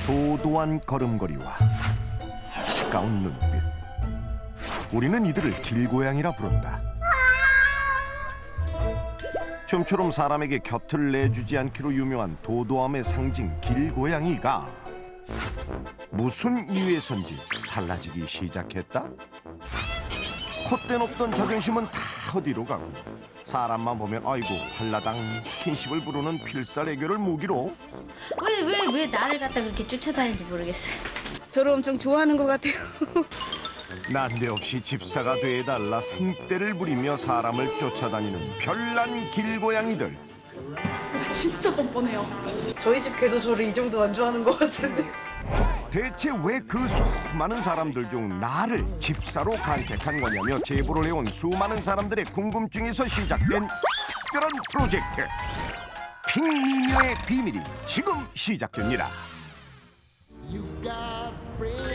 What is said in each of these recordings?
도도한 걸음걸이와 차가운 눈빛. 우리는 이들을 길고양이라 부른다. 좀처럼 사람에게 곁을 내주지 않기로 유명한 도도함의 상징 길고양이가 무슨 이유에선지 달라지기 시작했다. 콧대 높던 자존심은 다 어디로 가고 사람만 보면 아이고 한라당 스킨십을 부르는 필살애교를 무기로 왜 나를 갖다 그렇게 쫓아다니는지 모르겠어요. 저를 엄청 좋아하는 것 같아요. 난데없이 집사가 돼달라 생떼를 부리며 사람을 쫓아다니는 별난 길고양이들. 진짜 뻔뻔해요. 저희 집 개도 저를 이 정도 안 좋아하는 것 같은데. 대체 왜 그 수많은 사람들 중 나를 집사로 간택한 거냐며 제보를 해온 수많은 사람들의 궁금증에서 시작된 특별한 프로젝트 핑미녀의 비밀이 지금 시작됩니다.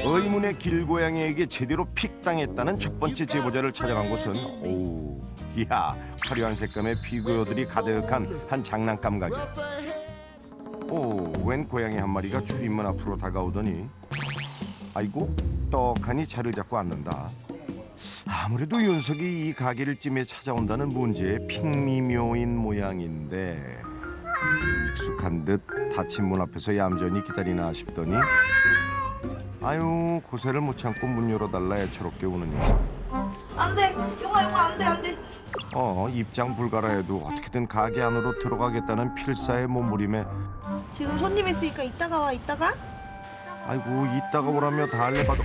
의문의 길고양이에게 제대로 픽당했다는 첫 번째 제보자를 찾아간 곳은 이야 화려한 색감의 피규어들이 가득한 한 장난감 가게. 웬 고양이 한 마리가 출입문 앞으로 다가오더니 아이고 떡하니 자리를 잡고 앉는다. 아무래도 윤석이 이 가게를 찜해 찾아온다는 문제의 핑미묘인 모양인데 익숙한 듯 닫힌 문 앞에서 얌전히 기다리나 싶더니 아유 고세를 못 참고 문 열어달라 애처롭게 우는 녀석. 안돼 용아 안돼 입장 불가라 해도 어떻게든 가게 안으로 들어가겠다는 필사의 몸부림에 지금 손님 있으니까 이따가 와 이따가 아이고 이따가 오라며 달래봐도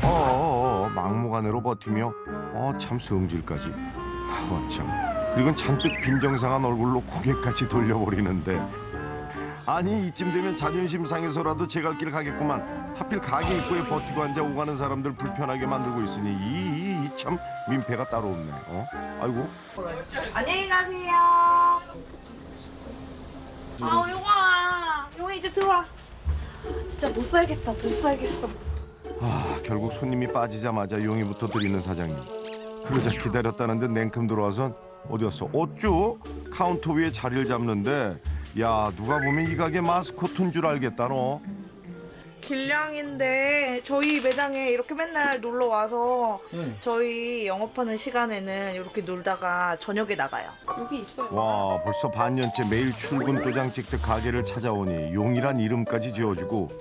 막무가내로 버티며 참 성질까지 어쩜 그리고 잔뜩 빈정상한 얼굴로 고개까지 돌려버리는데 아니 이쯤 되면 자존심 상해서라도 제 갈 길 가겠구만. 하필 가게 입구에 버티고 앉아 오가는 사람들 불편하게 만들고 있으니 이 참 민폐가 따로 없네. 아이고 안녕히 가세요. 용아 이제 들어와. 진짜 못 살겠다 못 살겠어. 결국 손님이 빠지자마자 용이부터 드리는 사장님. 그러자 기다렸다는 듯 냉큼 들어와선 어디 갔어? 어쭈? 카운터 위에 자리를 잡는데 야 누가 보면 이 가게 마스코트인 줄 알겠다 너. 길냥인데 저희 매장에 이렇게 맨날 놀러 와서 저희 영업하는 시간에는 이렇게 놀다가 저녁에 나가요. 여기 있어요. 와 벌써 반년째 매일 출근 도장 찍듯 가게를 찾아오니 용이란 이름까지 지어주고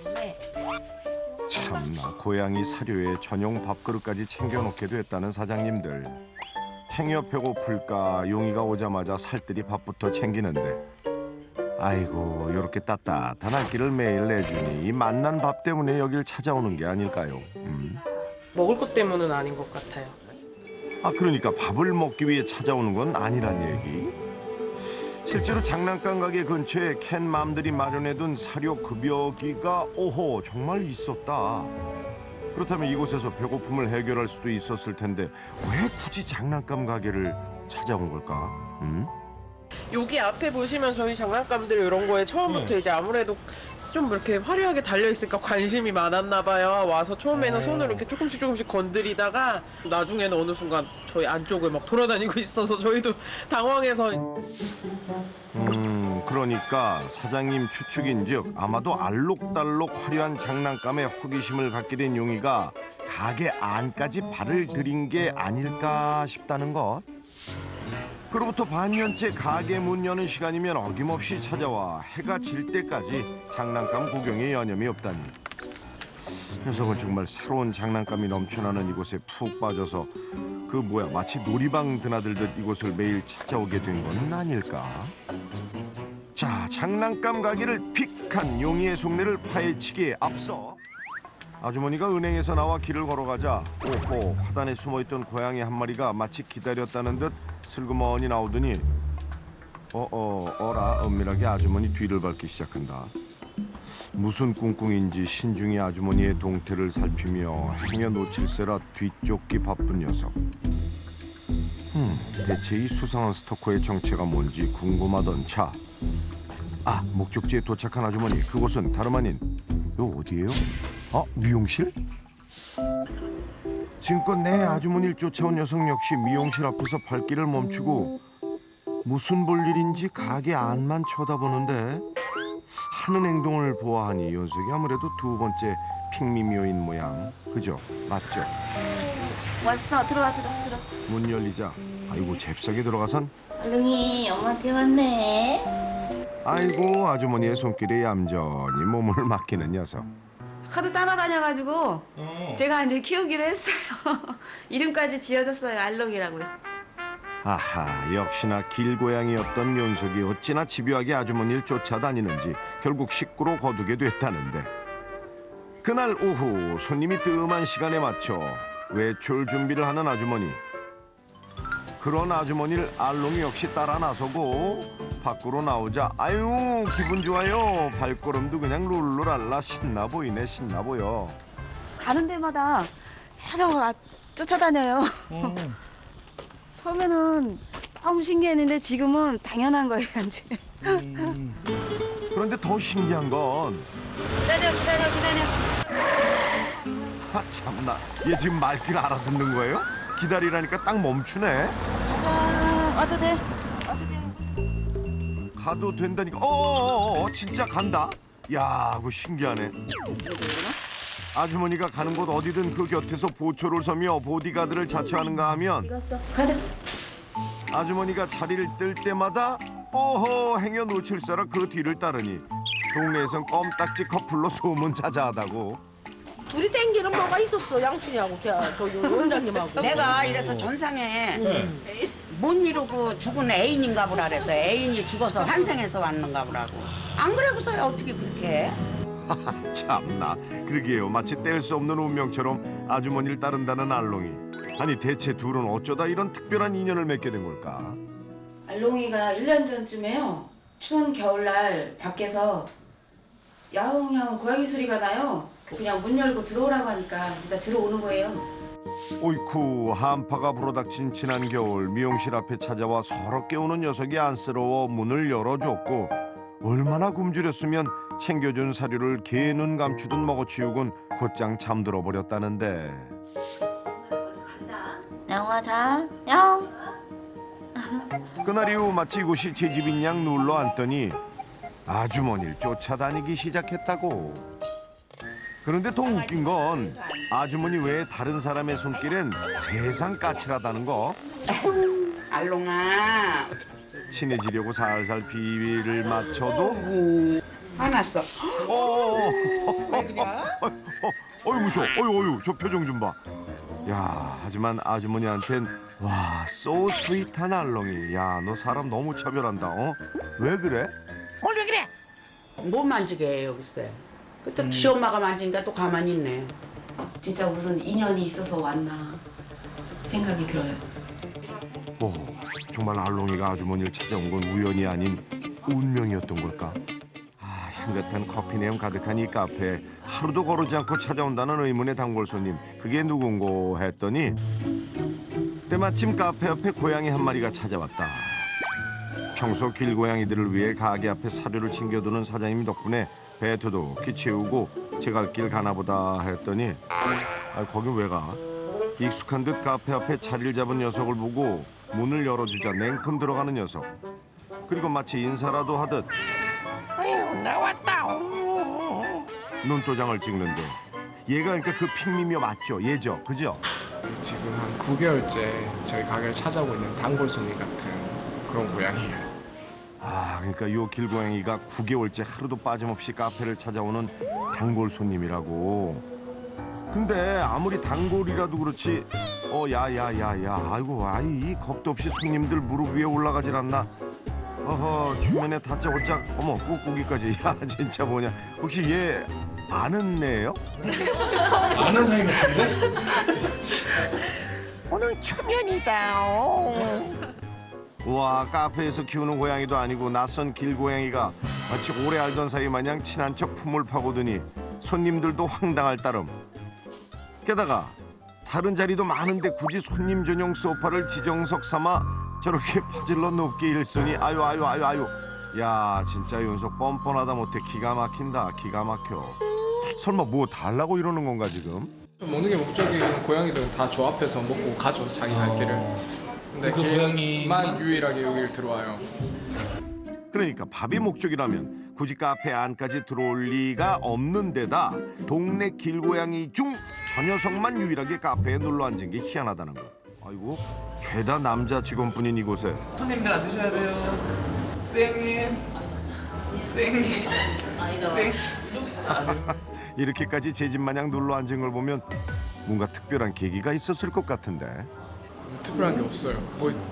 참나 고양이 사료에 전용 밥그릇까지 챙겨놓게 됐다는 사장님들. 행여 배고플까 용이가 오자마자 살뜰히 밥부터 챙기는데 아이고 요렇게 따뜻한 한 끼를 매일 내주니 이 맛난 밥 때문에 여길 찾아오는 게 아닐까요? 먹을 것 때문은 아닌 것 같아요. 그러니까 밥을 먹기 위해 찾아오는 건 아니란 얘기? 실제로 장난감 가게 근처에 캔맘들이 마련해둔 사료 급여기가 정말 있었다. 그렇다면 이곳에서 배고픔을 해결할 수도 있었을 텐데 왜 굳이 장난감 가게를 찾아온 걸까? 여기 앞에 보시면 저희 장난감들 이런 거에 처음부터 이제 아무래도 좀 이렇게 화려하게 달려있으니까 관심이 많았나 봐요. 와서 처음에는 손으로 이렇게 조금씩 건드리다가 나중에는 어느 순간 저희 안쪽을 막 돌아다니고 있어서 저희도 당황해서 그러니까 사장님 추측인즉 아마도 알록달록 화려한 장난감에 호기심을 갖게 된 용이가 가게 안까지 발을 들인 게 아닐까 싶다는 것. 그로부터 반년째 가게 문 여는 시간이면 어김없이 찾아와 해가 질 때까지 장난감 구경에 여념이 없다니. 녀석은 정말 새로운 장난감이 넘쳐나는 이곳에 푹 빠져서 마치 놀이방 드나들듯 이곳을 매일 찾아오게 된 건 아닐까? 자, 장난감 가게를 픽한 용이의 속내를 파헤치기에 앞서 아주머니가 은행에서 나와 길을 걸어가자 화단에 숨어있던 고양이 한 마리가 마치 기다렸다는 듯 슬그머니 나오더니 어라 은밀하게 아주머니 뒤를 밟기 시작한다. 무슨 꿍꿍인지 신중히 아주머니의 동태를 살피며 행여 놓칠세라 뒤쫓기 바쁜 녀석. 대체 이 수상한 스토커의 정체가 뭔지 궁금하던 차. 목적지에 도착한 아주머니. 그곳은 다름 아닌 어디예요? 미용실? 지금껏 내 아주머니를 쫓아온 녀석 역시 미용실 앞에서 발길을 멈추고 무슨 볼일인지 가게 안만 쳐다보는데 하는 행동을 보아하니 연석이 아무래도 두 번째 핑미묘인 모양. 그죠? 맞죠? 왔어. 들어와. 문 열리자 아이고 잽싸게 들어가선 알롱이 엄마한테 왔네. 아이고 아주머니의 손길에 얌전히 몸을 맡기는 녀석. 하도 따라다녀가지고 제가 이제 키우기로 했어요. 이름까지 지어줬어요. 알롱이라고요. 아하 역시나 길고양이였던 연석이 어찌나 집요하게 아주머니를 쫓아다니는지 결국 식구로 거두게 됐다는데 그날 오후 손님이 뜸한 시간에 맞춰 외출 준비를 하는 아주머니. 그런 아주머니를 알롱이 역시 따라 나서고 밖으로 나오자 아유 기분 좋아요. 발걸음도 그냥 룰루랄라 신나 보이네 신나 보여. 가는 데마다 계속 쫓아다녀요. 처음에는 너무 신기했는데 지금은 당연한 거예요, 이제. 그런데 더 신기한 건 기다려. 아 참나 얘 지금 말귀를 알아듣는 거예요? 기다리라니까 딱 멈추네. 가자. 와도 돼. 가도 된다니까. 진짜 간다. 야, 그거 신기하네. 아주머니가 가는 곳 어디든 그 곁에서 보초를 서며 보디가드를 자처하는가 하면 가자. 아주머니가 자리를 뜰 때마다 행여 놓칠세라 그 뒤를 따르니 동네에선 껌딱지 커플로 소문자자하다고. 둘이 땡기는 뭐가 있었어 양순이하고 저기 원장님하고. 내가 이래서 전상에 못 이루고 죽은 애인인가 보라 그래서 애인이 죽어서 환생해서 왔는가 보라고. 안 그래고서야 어떻게 그렇게 해? 참나 그러게요. 마치 뗄 수 없는 운명처럼 아주머니를 따른다는 알롱이. 아니 대체 둘은 어쩌다 이런 특별한 인연을 맺게 된 걸까? 알롱이가 1년 전쯤에요. 추운 겨울날 밖에서 야옹야옹 고양이 소리가 나요. 그냥 문 열고 들어오라고 하니까 진짜 들어오는 거예요. 오이쿠 한파가 불어닥친 지난 겨울 미용실 앞에 찾아와 서럽게 깨우는 녀석이 안쓰러워 문을 열어줬고 얼마나 굶주렸으면 챙겨준 사료를 개 눈 감추듯 먹어치우곤 곧장 잠들어 버렸다는데. 양아 자. 양. 그날 이후 마치 이곳이 제 집인 양 눌러 앉더니 아주머니를 쫓아다니기 시작했다고. 그런데 더 웃긴 건 아주머니 외에 다른 사람의 손길엔 세상 까칠하다는 거. 알롱아 친해지려고 살살 비위를 맞춰도 화났어. 어이 무서워. 어유 저 표정 좀 봐. 야 하지만 아주머니한텐 와 so 스윗한 알롱이. 야 너 사람 너무 차별한다. 왜 그래? 못 만지게 해요 글쎄. 그때 지 엄마가 만지니까 또 가만히 있네. 진짜 무슨 인연이 있어서 왔나 생각이 들어요. 오 정말 알롱이가 아주머니를 찾아온 건 우연이 아닌 운명이었던 걸까? 아 향긋한 커피 내음 가득한 이 카페에 하루도 거르지 않고 찾아온다는 의문의 단골 손님. 그게 누군고 했더니 때마침 카페 옆에 고양이 한 마리가 찾아왔다. 평소 길고양이들을 위해 가게 앞에 사료를 챙겨두는 사장님 덕분에 배트도 키 채우고 제갈길 가나보다 했더니 거긴 왜 가? 익숙한 듯 카페 앞에 자리를 잡은 녀석을 보고 문을 열어주자 냉큼 들어가는 녀석. 그리고 마치 인사라도 하듯 아유 나왔다. 눈도장을 찍는데 얘가 그러니까 그 핑미묘 맞죠? 얘죠? 그죠? 지금 한 9개월째 저희 가게를 찾아오고 있는 단골 손님 같은 그런 고양이에요. 아 그러니까 요 길고양이가 9개월째 하루도 빠짐없이 카페를 찾아오는 단골 손님이라고. 근데 아무리 단골이라도 그렇지 야야야야 아이고 아이 겁도 없이 손님들 무릎 위에 올라가질 않나. 주변에 다짜고짜 어머 꾹꾹이까지. 야 진짜 뭐냐. 혹시 얘 아는 애예요? 아는 사이 같은데? 오늘 초면이다. 와 카페에서 키우는 고양이도 아니고 낯선 길고양이가 마치 오래 알던 사이 마냥 친한 척 품을 파고드니 손님들도 황당할 따름. 게다가 다른 자리도 많은데 굳이 손님 전용 소파를 지정석 삼아 저렇게 퍼질러 높게 일쓰니 아유 야 진짜 연속 뻔뻔하다 못해 기가 막힌다. 기가 막혀. 설마 뭐 달라고 이러는 건가 지금? 먹는 게 목적인 고양이들은 다 조합해서 먹고 가죠 자기 갈 길을. 근데 그 걔만 유일하게 여기를 들어와요. 그러니까 밥이 목적이라면 굳이 카페 안까지 들어올 리가 없는 데다 동네 길고양이 중 저 녀석만 유일하게 카페에 눌러 앉은 게 희한하다는 것. 아이고 죄다 남자 직원뿐인 이곳에 손님들 안 드셔야 돼요. 쌩님. 쌩님. 쌩. 이렇게까지 제 집 마냥 눌러 앉은 걸 보면 뭔가 특별한 계기가 있었을 것 같은데. 특별한 게 없어요.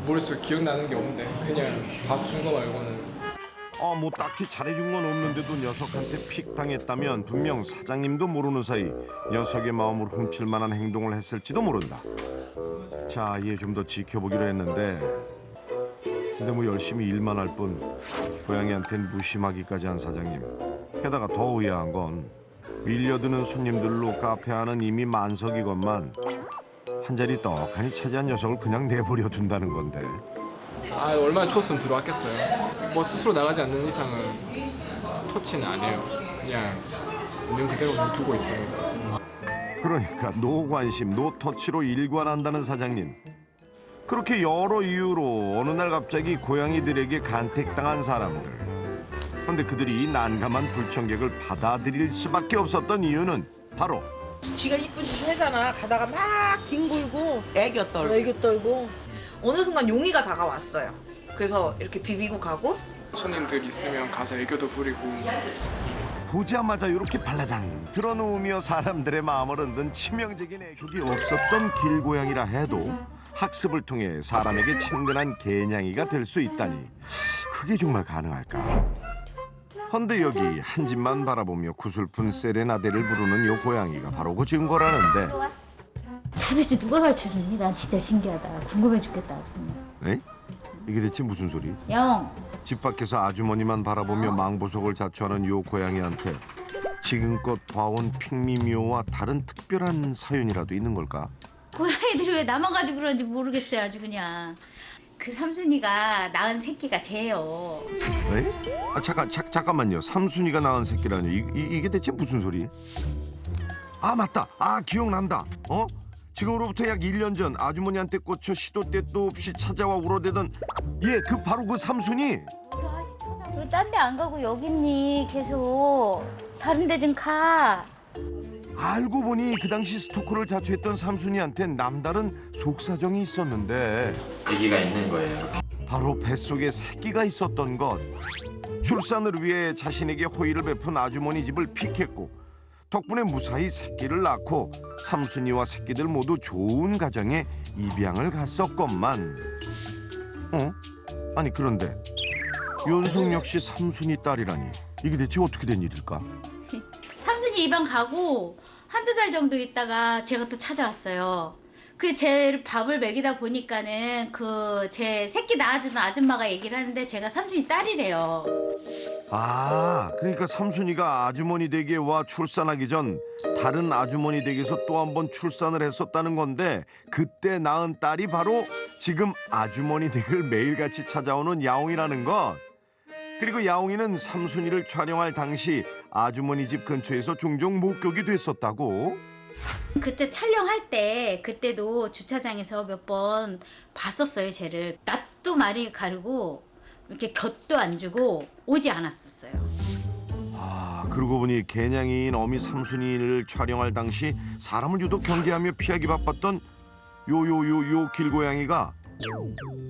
머릿속에 기억나는 게 없는데 그냥 밥 준 거 말고는. 뭐 딱히 잘해준 건 없는데도 녀석한테 픽 당했다면 분명 사장님도 모르는 사이 녀석의 마음을 훔칠 만한 행동을 했을지도 모른다. 자, 얘 좀 더 지켜보기로 했는데 근데 뭐 열심히 일만 할 뿐 고양이한텐 무심하기까지 한 사장님. 게다가 더 의아한 건 밀려드는 손님들로 카페 안은 이미 만석이건만 한 자리 떡하니 차지한 녀석을 그냥 내버려 둔다는 건데. 얼마나 추웠으면 들어왔겠어요. 뭐 스스로 나가지 않는 이상은 터치는 안 해요. 그냥 있는 그대로 두고 있습니다. 그러니까 노관심, 노터치로 일관한다는 사장님. 그렇게 여러 이유로 어느 날 갑자기 고양이들에게 간택당한 사람들. 그런데 그들이 이 난감한 불청객을 받아들일 수밖에 없었던 이유는 바로 지가 이쁜 짓 하잖아. 가다가 막 뒹굴고 애교 떨고. 애교 떨고. 어느 순간 용이가 다가왔어요. 그래서 이렇게 비비고 가고 손님들 있으면 가서 애교도 부리고. 보자마자 이렇게 발라당 드러누우며 사람들의 마음을 흔든 치명적인 애교가 없었던 길고양이라 해도 학습을 통해 사람에게 친근한 개냥이가 될 수 있다니 그게 정말 가능할까? 헌데 여기 한 집만 바라보며 구슬픈 세레나데를 부르는 요 고양이가 바로 그 증거라는데. 도대체 누가 가르쳐줬니? 난 진짜 신기하다. 궁금해 죽겠다 아주 그냥. 에? 이게 대체 무슨 소리? 영, 집 밖에서 아주머니만 바라보며 망보석을 자초하는 요 고양이한테 지금껏 봐온 핑미묘와 다른 특별한 사연이라도 있는 걸까? 고양이들이 왜 나만 가지고 그러는지 모르겠어요 아주 그냥. 그 삼순이가 낳은 새끼가 쟤예요. 에? 잠깐만요. 삼순이가 낳은 새끼라뇨. 이게 대체 무슨 소리? 아 맞다. 기억난다. 지금으로부터 약 1년 전 아주머니한테 꽂혀 시도 때도 없이 찾아와 울어대던 그 바로 그 삼순이. 너 딴 데 안 가고 여기 있니? 계속. 다른 데 좀 가. 알고 보니 그 당시 스토커를 자초했던 삼순이한텐 남다른 속사정이 있었는데 얘기가 있는 거예요. 바로 뱃속에 새끼가 있었던 것. 출산을 위해 자신에게 호의를 베푼 아주머니 집을 픽했고 덕분에 무사히 새끼를 낳고 삼순이와 새끼들 모두 좋은 가정에 입양을 갔었건만. 아니 그런데 윤숙 역시 삼순이 딸이라니 이게 대체 어떻게 된 일일까? 삼순이 입양 가고 한두 달 정도 있다가 제가 또 찾아왔어요. 그 제 밥을 먹이다 보니까는 그 제 새끼 낳아주는 아줌마가 얘기를 하는데 제가 삼순이 딸이래요. 그러니까 삼순이가 아주머니 댁에 와 출산하기 전 다른 아주머니 댁에서 또 한 번 출산을 했었다는 건데 그때 낳은 딸이 바로 지금 아주머니 댁을 매일같이 찾아오는 야옹이라는 것. 그리고 야옹이는 삼순이를 촬영할 당시 아주머니 집 근처에서 종종 목격이 됐었다고. 그때 촬영할 때 그때도 주차장에서 몇 번 봤었어요. 쟤를 낯도 많이 가르고 이렇게 곁도 안 주고 오지 않았었어요. 그러고 보니 개냥이인 어미 삼순이를 촬영할 당시 사람을 유독 경계하며 피하기 바빴던 요 길고양이가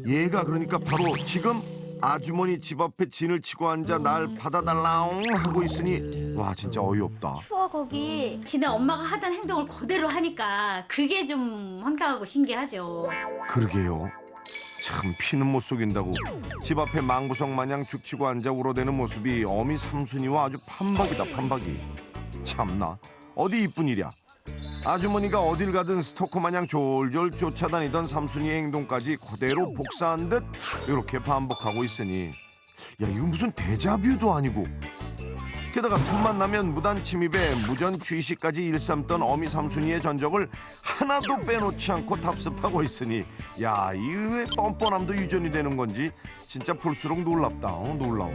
얘가 그러니까 바로 지금 아주머니 집 앞에 진을 치고 앉아 날 받아달라옹 하고 있으니 와 진짜 어이없다. 추워 거기. 지네 엄마가 하던 행동을 그대로 하니까 그게 좀 황당하고 신기하죠. 그러게요. 참 피는 못 속인다고 집 앞에 망부석 마냥 죽치고 앉아 울어대는 모습이 어미 삼순이와 아주 판박이다 판박이. 참나 어디 이쁜 일이야. 아주머니가 어딜 가든 스토커 마냥 졸졸 쫓아다니던 삼순이의 행동까지 그대로 복사한 듯 이렇게 반복하고 있으니 이거 무슨 데자뷰도 아니고 게다가 틈만 나면 무단 침입에 무전 취시까지 일삼던 어미 삼순이의 전적을 하나도 빼놓지 않고 답습하고 있으니 이왜 뻔뻔함도 유전이 되는 건지 진짜 볼수록 놀랍다. 놀라워.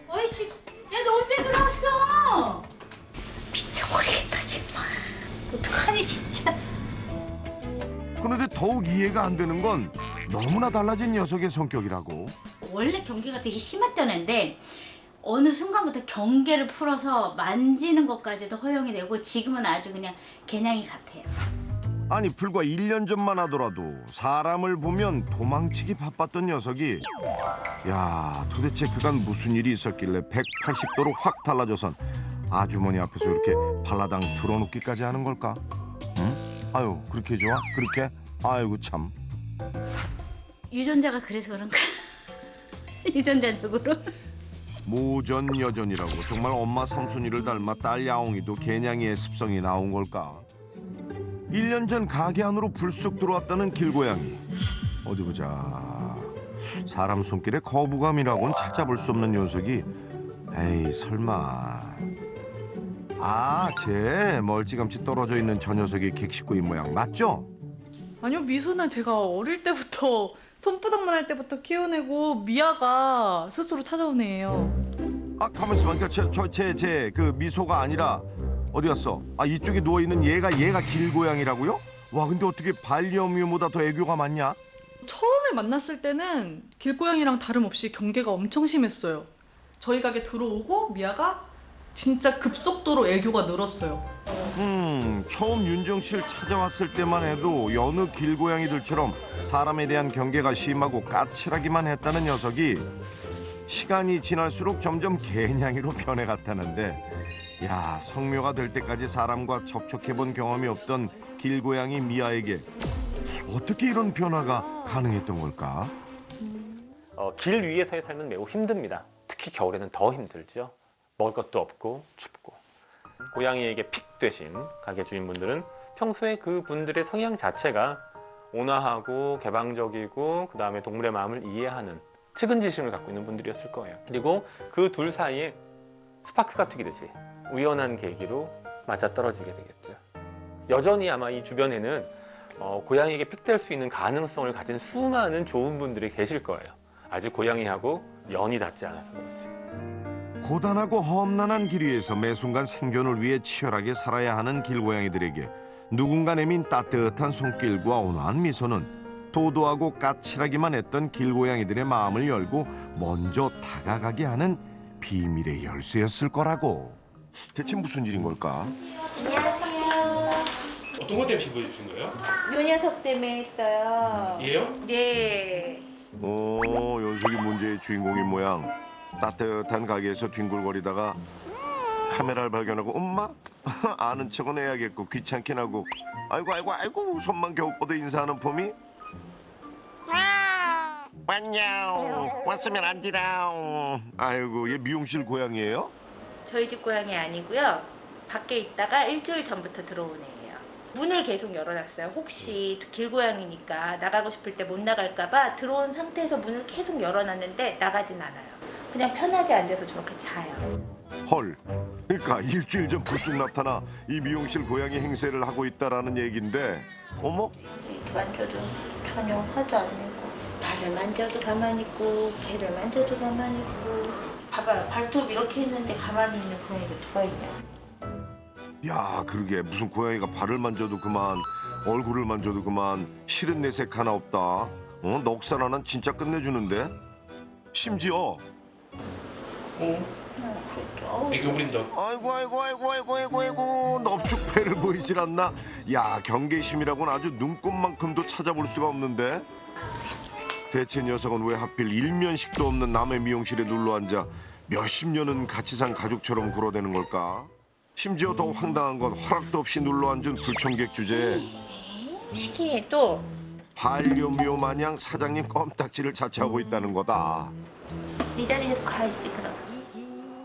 어이씨, 야 너 언제 들어왔어? 미쳐버리겠다 정말. 어떡하니 진짜. 그런데 더욱 이해가 안 되는 건 너무나 달라진 녀석의 성격이라고. 원래 경계가 되게 심했던 애인데 어느 순간부터 경계를 풀어서 만지는 것까지도 허용이 되고 지금은 아주 그냥 개냥이 같아요. 아니 불과 1년 전만 하더라도 사람을 보면 도망치기 바빴던 녀석이 야 도대체 그간 무슨 일이 있었길래 180도로 확 달라져선 아주머니 앞에서 이렇게 발라당 틀어놓기까지 하는 걸까? 응? 아유 그렇게 좋아? 그렇게? 아이고 참. 유전자가 그래서 그런가? 유전자적으로? 모전여전이라고 정말 엄마 삼순이를 닮아 딸 야옹이도 개냥이의 습성이 나온 걸까? 1년 전 가게 안으로 불쑥 들어왔다는 길고양이. 어디 보자. 사람 손길에 거부감이라고는 찾아볼 수 없는 녀석이 에이 설마. 아, 쟤 멀찌감치 떨어져 있는 저 녀석이 객식구인 모양 맞죠? 아니요, 미소는 제가 어릴 때부터 손바닥만 할 때부터 키워내고 미아가 스스로 찾아온 애예요. 아 가만있어 봐. 제 그 미소가 아니라 어디 갔어? 아 이쪽에 누워 있는 얘가 길고양이라고요? 와 근데 어떻게 반려묘보다 더 애교가 많냐? 처음에 만났을 때는 길고양이랑 다름없이 경계가 엄청 심했어요. 저희 가게 들어오고 미아가 진짜 급속도로 애교가 늘었어요. 처음 윤정 씨를 찾아왔을 때만 해도 여느 길고양이들처럼 사람에 대한 경계가 심하고 까칠하기만 했다는 녀석이 시간이 지날수록 점점 개냥이로 변해갔다는데 야 성묘가 될 때까지 사람과 접촉해본 경험이 없던 길고양이 미아에게 어떻게 이런 변화가 가능했던 걸까? 길 위에서의 삶은 매우 힘듭니다. 특히 겨울에는 더 힘들죠. 먹을 것도 없고 춥고. 고양이에게 픽 되신 가게 주인분들은 평소에 그 분들의 성향 자체가 온화하고 개방적이고 그 다음에 동물의 마음을 이해하는 측은지심을 갖고 있는 분들이었을 거예요. 그리고 그 둘 사이에 스파크가 튀기듯이 우연한 계기로 맞아떨어지게 되겠죠. 여전히 아마 이 주변에는 고양이에게 픽될 수 있는 가능성을 가진 수많은 좋은 분들이 계실 거예요. 아직 고양이하고 연이 닿지 않아서 그렇지. 고단하고 험난한 길 위에서 매 순간 생존을 위해 치열하게 살아야 하는 길고양이들에게 누군가 내민 따뜻한 손길과 온화한 미소는 도도하고 까칠하기만 했던 길고양이들의 마음을 열고 먼저 다가가게 하는 비밀의 열쇠였을 거라고. 대체 무슨 일인 걸까? 안녕하세요. 어떤 것 때문에 신고해 주신 거예요? 요 녀석 때문에 했어요. 얘요? 네. 녀석이 문제의 주인공인 모양. 따뜻한 가게에서 뒹굴거리다가 카메라를 발견하고 엄마? 아는 척은 해야겠고 귀찮긴 하고 아이고 손만 겨우 뻗어 인사하는 폼이 왔냐우 왔으면 앉으라우. 아이고 얘 미용실 고양이에요? 저희 집 고양이 아니고요. 밖에 있다가 일주일 전부터 들어온 애예요. 문을 계속 열어놨어요. 혹시 길고양이니까 나가고 싶을 때 못 나갈까봐 들어온 상태에서 문을 계속 열어놨는데 나가진 않아요. 그냥 편하게 앉아서 저렇게 자요. 헐, 그러니까 일주일 전 불쑥 나타나 이 미용실 고양이 행세를 하고 있다라는 얘긴데 어머? 이렇게 만져도 전혀 화도 안 내고 발을 만져도 가만히 있고 배를 만져도 가만히 있고 봐봐요. 발톱 이렇게 했는데 가만히 있는 고양이가 누가 있냐. 야 그러게 무슨 고양이가 발을 만져도 그만 얼굴을 만져도 그만 싫은 내색 하나 없다. 넉살 하나는 진짜 끝내주는데 심지어 애교 부린다. 아이고 넙죽패를 보이질 않나. 야 경계심이라고는 아주 눈꼽만큼도 찾아볼 수가 없는데 대체 녀석은 왜 하필 일면식도 없는 남의 미용실에 눌러앉아 몇십 년은 같이 산 가족처럼 굴어대는 걸까. 심지어 더 황당한 건 허락도 없이 눌러앉은 불청객 주제에 시기에도 반려묘 마냥 사장님 껌딱지를 자처하고 있다는 거다. 네 자리에서 가야지 그럼.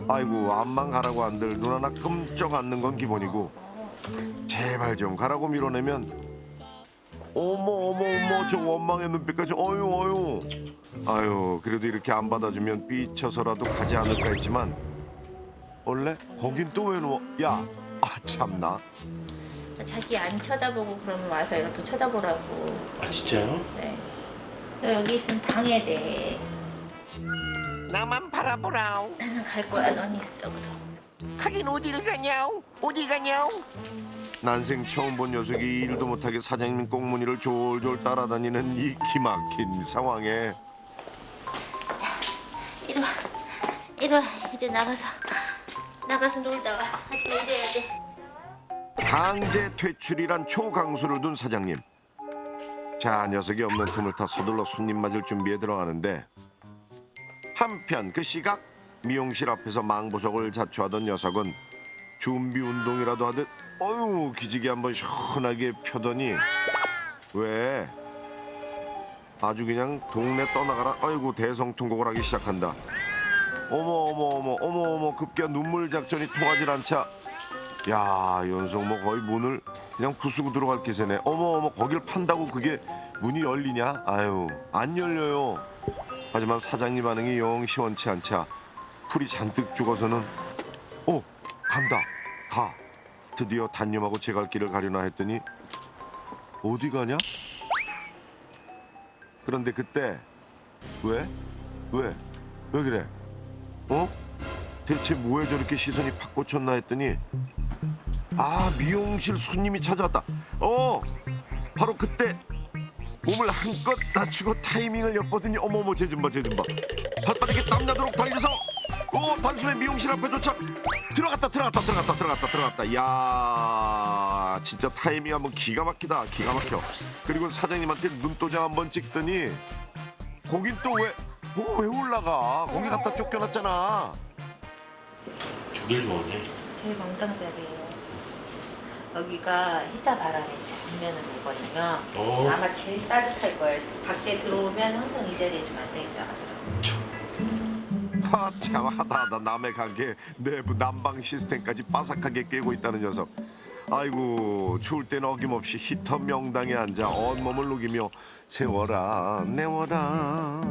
아이고 암만 가라고 한들 눈 하나 끔쩍 않는 건 기본이고 제발 좀 가라고 밀어내면 어머 저 원망의 눈빛까지 어유 아유 그래도 이렇게 안 받아주면 삐쳐서라도 가지 않을까 했지만 원래 거긴 또 왜 누워. 야 참나. 자기 안 쳐다보고 그러면 와서 이렇게 쳐다보라고. 아 진짜요? 네. 너 여기 있으면 방해돼. 나만 바라보라우. 나는 갈 거야. 넌 있어 그럼. 가긴 어딜 가냐우? 어디 가냐우? 난생 처음 본 녀석이 일도 못하게 사장님 꽁무니를 졸졸 따라다니는 이 기막힌 상황에 이리 와. 이제 나가서 놀다가 아줌마 일해야 돼. 강제 퇴출이란 초강수를 둔 사장님. 자, 녀석이 없는 틈을 타 서둘러 손님 맞을 준비에 들어가는데 한편 그 시각 미용실 앞에서 망보석을 자초하던 녀석은 준비 운동이라도 하듯 기지개 한번 시원하게 펴더니 왜 아주 그냥 동네 떠나가라 대성통곡을 하기 시작한다. 어머 급기야 눈물 작전이 통하질 않자 야, 연석 뭐 거의 문을 그냥 부수고 들어갈 기세네. 어머 거길 판다고 그게 문이 열리냐? 아유, 안 열려요. 하지만 사장님 반응이 영 시원치 않자 풀이 잔뜩 죽어서는 간다. 가. 드디어 단념하고 제 갈 길을 가려나 했더니 어디 가냐? 그런데 그때 왜 그래? 대체 뭐에 저렇게 시선이 팍 꽂혔나 했더니 미용실 손님이 찾아왔다. 바로 그때 몸을 한껏 낮추고 타이밍을 엿보더니 어머머 쟤 좀 봐. 발바닥에 땀나도록 달려서 단숨에 미용실 앞에 도착. 들어갔다. 야, 진짜 타이밍 한번 기가 막혀. 그리고 사장님한테 눈도장 한번 찍더니 거긴 또 왜 올라가? 거기 갖다 쫓겨났잖아. 주길 좋아하네. 제일 명당자리예요. 여기가 히터 바람에 정면을 보거든요. 아마 제일 따뜻할 거예요. 밖에 들어오면 항상 이 자리에 좀 앉아있다 하더라고요. 참 하다 남의 가게 내부 난방 시스템까지 바삭하게 깨고 있다는 녀석. 아이고 추울 땐 어김없이 히터 명당에 앉아 온몸을 녹이며 세워라 내워라.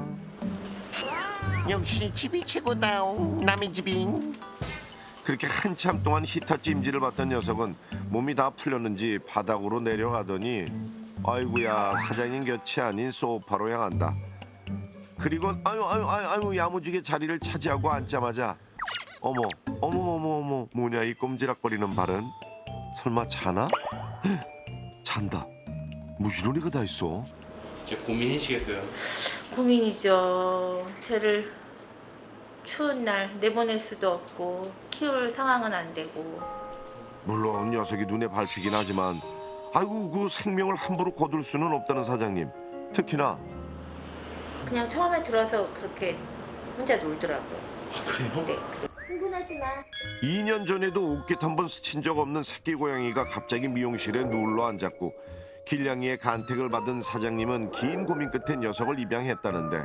역시 집이 최고다옹. 남의 집인. 그렇게 한참 동안 히터 찜질을 받던 녀석은 몸이 다 풀렸는지 바닥으로 내려가더니 아이고야 사장님 곁이 아닌 소파로 향한다. 그리고 아유 야무지게 자리를 차지하고 앉자마자 어머 뭐냐 이 꼼지락거리는 발은. 설마 자나? 잔다. 뭐 이런 애가 다 있어. 이제 고민이시겠어요? 고민이죠. 쟤를 추운 날 내보낼 수도 없고 키울 상황은 안 되고. 물론 녀석이 눈에 밟히긴 하지만 아이고 그 생명을 함부로 거둘 수는 없다는 사장님. 특히나 그냥 처음에 들어와서 그렇게 혼자 놀더라고요. 그래요? 네. 흥분하지 마. 2년 전에도 옷깃 한 번 스친 적 없는 새끼 고양이가 갑자기 미용실에 눌러 앉았고 길냥이의 간택을 받은 사장님은 긴 고민 끝에 녀석을 입양했다는데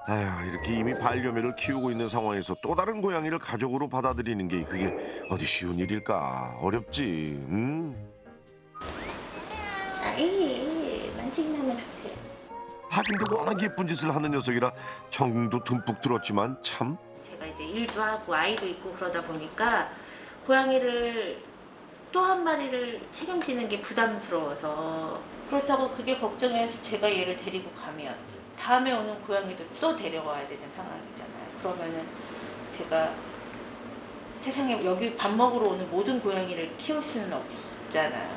아휴 이렇게 이미 반려묘를 키우고 있는 상황에서 또 다른 고양이를 가족으로 받아들이는 게 그게 어디 쉬운 일일까. 어렵지. 만지기만 하면 좋대. 근데 워낙 예쁜 짓을 하는 녀석이라 정도 듬뿍 들었지만 참. 제가 이제 일도 하고 아이도 있고 그러다 보니까 고양이를 또 한 마리를 책임지는 게 부담스러워서 그렇다고 그게 걱정해서 제가 얘를 데리고 가면 다음에 오는 고양이도 또 데려와야 되는 상황이잖아요. 그러면은 제가 세상에 여기 밥 먹으러 오는 모든 고양이를 키울 수는 없잖아요.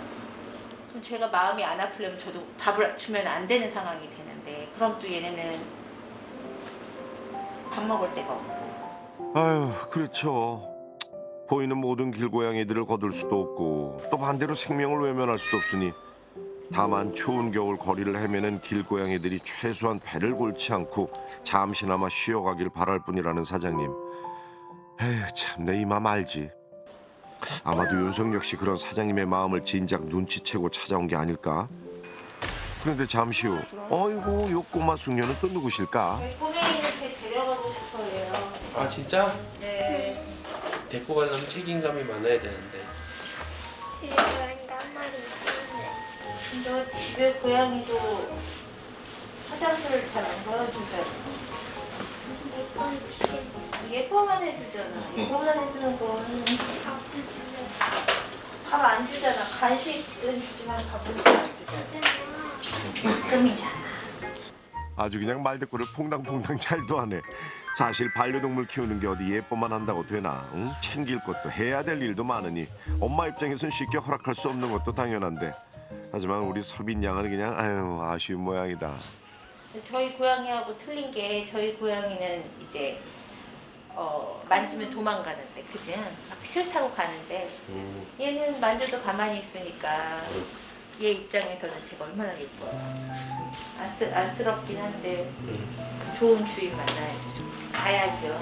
그럼 제가 마음이 안 아프려면 저도 밥을 주면 안 되는 상황이 되는데 그럼 또 얘네는 밥 먹을 데가 없고. 아유 그렇죠. 보이는 모든 길고양이들을 거둘 수도 없고 또 반대로 생명을 외면할 수도 없으니 다만 추운 겨울 거리를 헤매는 길고양이들이 최소한 배를 골치 않고 잠시나마 쉬어가길 바랄 뿐이라는 사장님. 에휴 참 내 이 맘 알지. 아마도 윤석 역시 그런 사장님의 마음을 진작 눈치채고 찾아온 게 아닐까. 그런데 잠시 후 어이구 요 꼬마 숙녀는 또 누구실까. 꼬맹이한테 데려가고 싶어요. 아 진짜? 네. 데리고 가려면 책임감이 많아야 되는데. 집에 고양이가 한 마리 있는데. 근데 집에 고양이도 화장실을 잘 안 갈아주잖아. 예뻐만 해주잖아. 예뻐만 해주는 건 밥 안 주잖아. 간식은 주지만 밥은 안 주잖아. 가끔이잖아. 아주 그냥 말대꾸를 퐁당퐁당 잘도 하네. 사실 반려동물 키우는 게 어디 예뻐만 한다고 되나. 응? 챙길 것도 해야 될 일도 많으니 엄마 입장에선 쉽게 허락할 수 없는 것도 당연한데 하지만 우리 서빈 양은 그냥 아쉬운 모양이다. 저희 고양이하고 틀린 게 저희 고양이는 이제 만지면 도망가는데, 그지? 막 싫다고 가는데 얘는 만져도 가만히 있으니까 얘 입장에서는 제가 얼마나 예뻐요. 안쓰럽긴 한데 좋은 주인 만나야죠. 가야죠.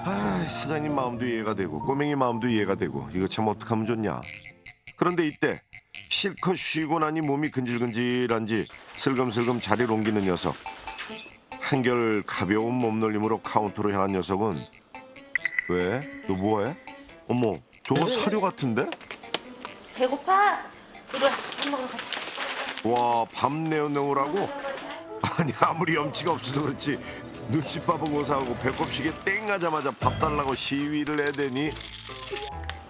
아, 사장님 마음도 이해가 되고 꼬맹이 마음도 이해가 되고 이거 참 어떡하면 좋냐. 그런데 이때 실컷 쉬고 나니 몸이 근질근질한지 슬금슬금 자리를 옮기는 녀석. 한결 가벼운 몸놀림으로 카운터로 향한 녀석은 왜? 너 뭐해? 어머, 저거 사료 같은데? 배고파? 이리 와, 밥 먹으러 가자. 와, 밥 내어놓으라고? 아니 아무리 염치가 없어도 그렇지 눈칫밥은 고사하고 배꼽시계 땡 하자마자 밥 달라고 시위를 해대니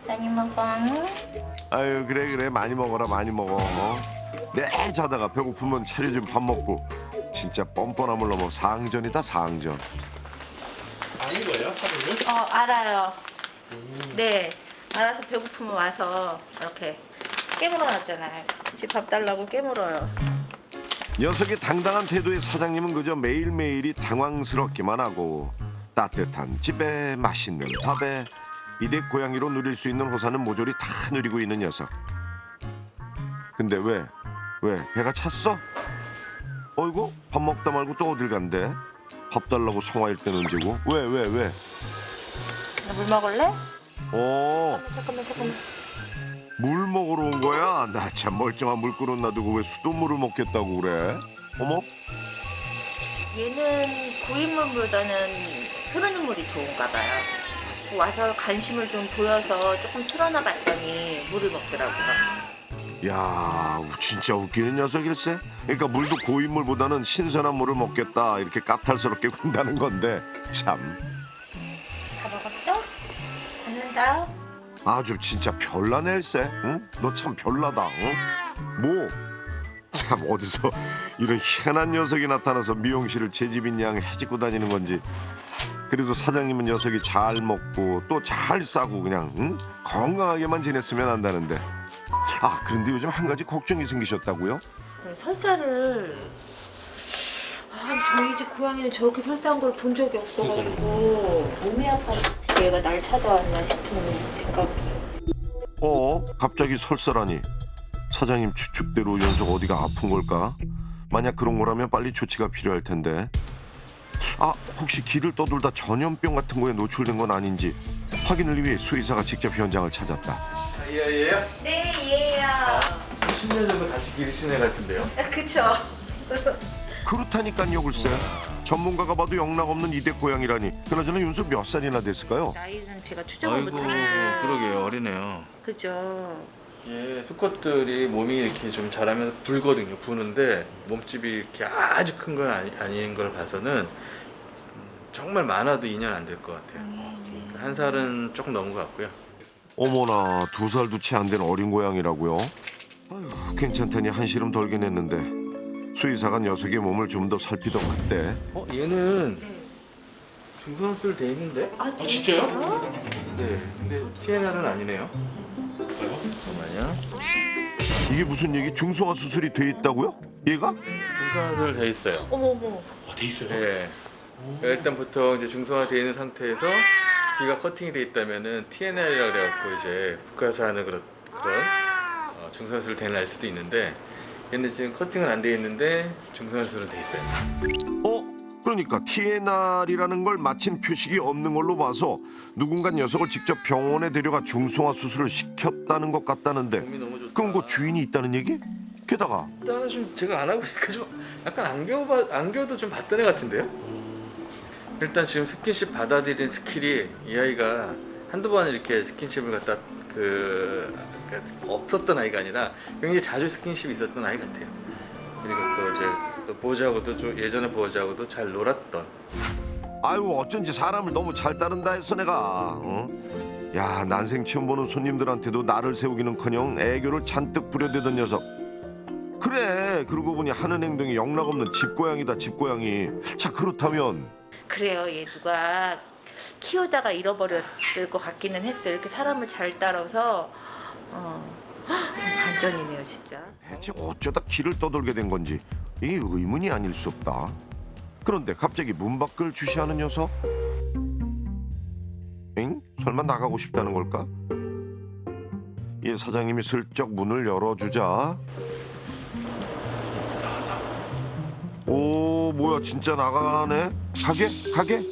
많이 먹어. 아유 그래 많이 먹어라 많이 먹어 네 자다가 배고프면 차려준 밥 먹고 진짜 뻔뻔함을 넘어 상전이다 상전. 아닌 거예요? 사료를? 알아요. 네, 알아서 배고프면 와서 이렇게 깨물어 놨잖아요. 집 밥 달라고 깨물어요. 녀석의 당당한 태도에 사장님은 그저 매일매일이 당황스럽기만 하고 따뜻한 집에 맛있는 밥에 이댁 고양이로 누릴 수 있는 호사는 모조리 다 누리고 있는 녀석. 근데 왜 배가 찼어? 어이구 밥 먹다 말고 또 어딜 간대? 밥 달라고 성화일 때는 언제고? 왜? 나 물 먹을래? 잠깐만 물 먹으러 온 거야? 나 참 멀쩡한 물그릇 놔두고 왜 수돗물을 먹겠다고 그래? 어머? 얘는 고인물보다는 흐르는 물이 좋은가 봐요. 와서 관심을 좀 보여서 조금 틀어놔봤더니 물을 먹더라고요. 야 진짜 웃기는 녀석일세. 그러니까 물도 고인물보다는 신선한 물을 먹겠다 이렇게 까탈스럽게 군다는 건데 참 다 먹었어? 받는다. 아주 진짜 별나넬세. 응? 너 참 별나다. 응? 뭐? 참 어디서 이런 희한한 녀석이 나타나서 미용실을 제 집인 양 해집고 다니는 건지. 그래도 사장님은 녀석이 잘 먹고 또 잘 싸고 그냥 응? 건강하게만 지냈으면 한다는데. 아 그런데 요즘 한 가지 걱정이 생기셨다고요? 설사를 저희 집 고양이는 저렇게 설사한 걸 본 적이 없어가지고 몸이 아파서 얘가 날 찾아왔나 싶은 생각이. 갑자기 설사라니. 사장님 추측대로 연속 어디가 아픈 걸까? 만약 그런 거라면 빨리 조치가 필요할 텐데. 아 혹시 길을 떠돌다 전염병 같은 거에 노출된 건 아닌지 확인을 위해 수의사가 직접 현장을 찾았다. 이 아이예요? 네, 얘예요. 10년 정도 같이 기르신 애 같은데요? 그쵸. 그렇다니까요 글쎄. 전문가가 봐도 영락없는 이댁 고양이라니. 그나저나 윤수 몇 살이나 됐을까요? 나이는 제가 추정을 아이고 못하겠어요. 그러게요 어리네요. 그죠. 예, 수컷들이 몸이 이렇게 좀 자라면서 불거든요. 부는데 몸집이 이렇게 아주 큰 건 아닌 걸 봐서는 정말 많아도 2년 안 될 것 같아요. 1살은 조금 넘은 것 같고요. 어머나 2살도 채 안 된 어린 고양이라고요? 아휴 괜찮다니 한시름 덜긴 했는데 수의사가 녀석의 몸을 좀 더 살피던 그때 얘는 중성술 돼 있는데? 진짜요? 네, 근데 TNR은 아니네요. 잠깐만요. 이게 무슨 얘기? 중성화 수술이 돼 있다고요? 얘가? 중성화술 돼 있어요. 어머. 돼 있어요? 네. 일단 보통 이제 중성화 돼 있는 상태에서 귀가 커팅이 돼 있다면은 TNR이라고 그래갖고 이제 국가에서 하는 그런 중성화술 돼 날 수도 있는데 얘는 지금 커팅은 안 돼 있는데 중성화술은 돼 있어요. 그러니까 TNR이라는 걸 마친 표식이 없는 걸로 봐서 누군가 녀석을 직접 병원에 데려가 중성화 수술을 시켰다는 것 같다는데 그럼 그 주인이 있다는 얘기? 게다가 일단은 좀 제가 안 하고 있으니까 좀 약간 안겨도 좀 봤던 애 같은데요? 일단 지금 스킨십 받아들이는 스킬이 이 아이가 한두 번 이렇게 스킨십을 갖다 그러니까 없었던 아이가 아니라 굉장히 자주 스킨십이 있었던 아이 같아요. 그리고 또 이제 또 보호자하고도 좀 예전에 보호자하고도 잘 놀았던. 아유 어쩐지 사람을 너무 잘 따른다 했어 내가. 응? 야 난생 처음 보는 손님들한테도 나를 세우기는커녕 애교를 잔뜩 부려대던 녀석. 그래 그러고 보니 하는 행동이 영락없는 집고양이다 집고양이. 자 그렇다면 그래요. 얘 누가 키우다가 잃어버렸을 것 같기는 했어요. 이렇게 사람을 잘 따라서 반전이네요 진짜. 대체 어쩌다 길을 떠돌게 된 건지 이게 의문이 아닐 수 없다. 그런데 갑자기 문 밖을 주시하는 녀석. 설마 나가고 싶다는 걸까? 이 사장님이 슬쩍 문을 열어주자. 오, 뭐야, 진짜 나가네? 가게?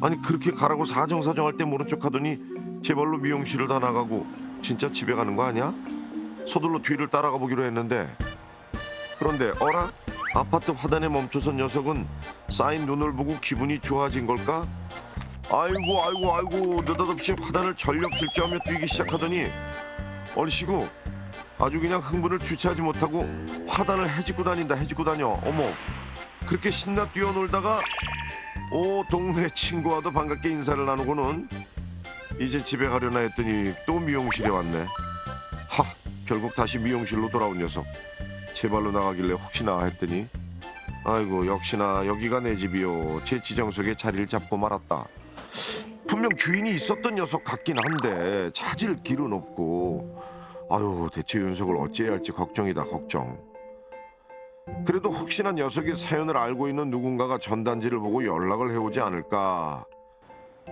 아니, 그렇게 가라고 사정사정할 때 모른 척 하더니 제 발로 미용실을 다 나가고 진짜 집에 가는 거 아니야? 서둘러 뒤를 따라가 보기로 했는데, 그런데 어라? 아파트 화단에 멈춰선 녀석은 쌓인 눈을 보고 기분이 좋아진 걸까? 아이고 느닷없이 화단을 전력 질주하며 뛰기 시작하더니 어리시고 아주 그냥 흥분을 주체하지 못하고 화단을 헤집고 다녀. 어머, 그렇게 신나 뛰어놀다가 동네 친구와도 반갑게 인사를 나누고는 이제 집에 가려나 했더니 또 미용실에 왔네. 결국 다시 미용실로 돌아온 녀석. 제 발로 나가길래 혹시나 했더니 아이고, 역시나 여기가 내 집이요. 제 지정석에 자리를 잡고 말았다. 분명 주인이 있었던 녀석 같긴 한데 찾을 길은 없고, 아유, 대체 윤석을 어찌해야 할지 걱정이다, 걱정. 그래도 혹시나 녀석의 사연을 알고 있는 누군가가 전단지를 보고 연락을 해오지 않을까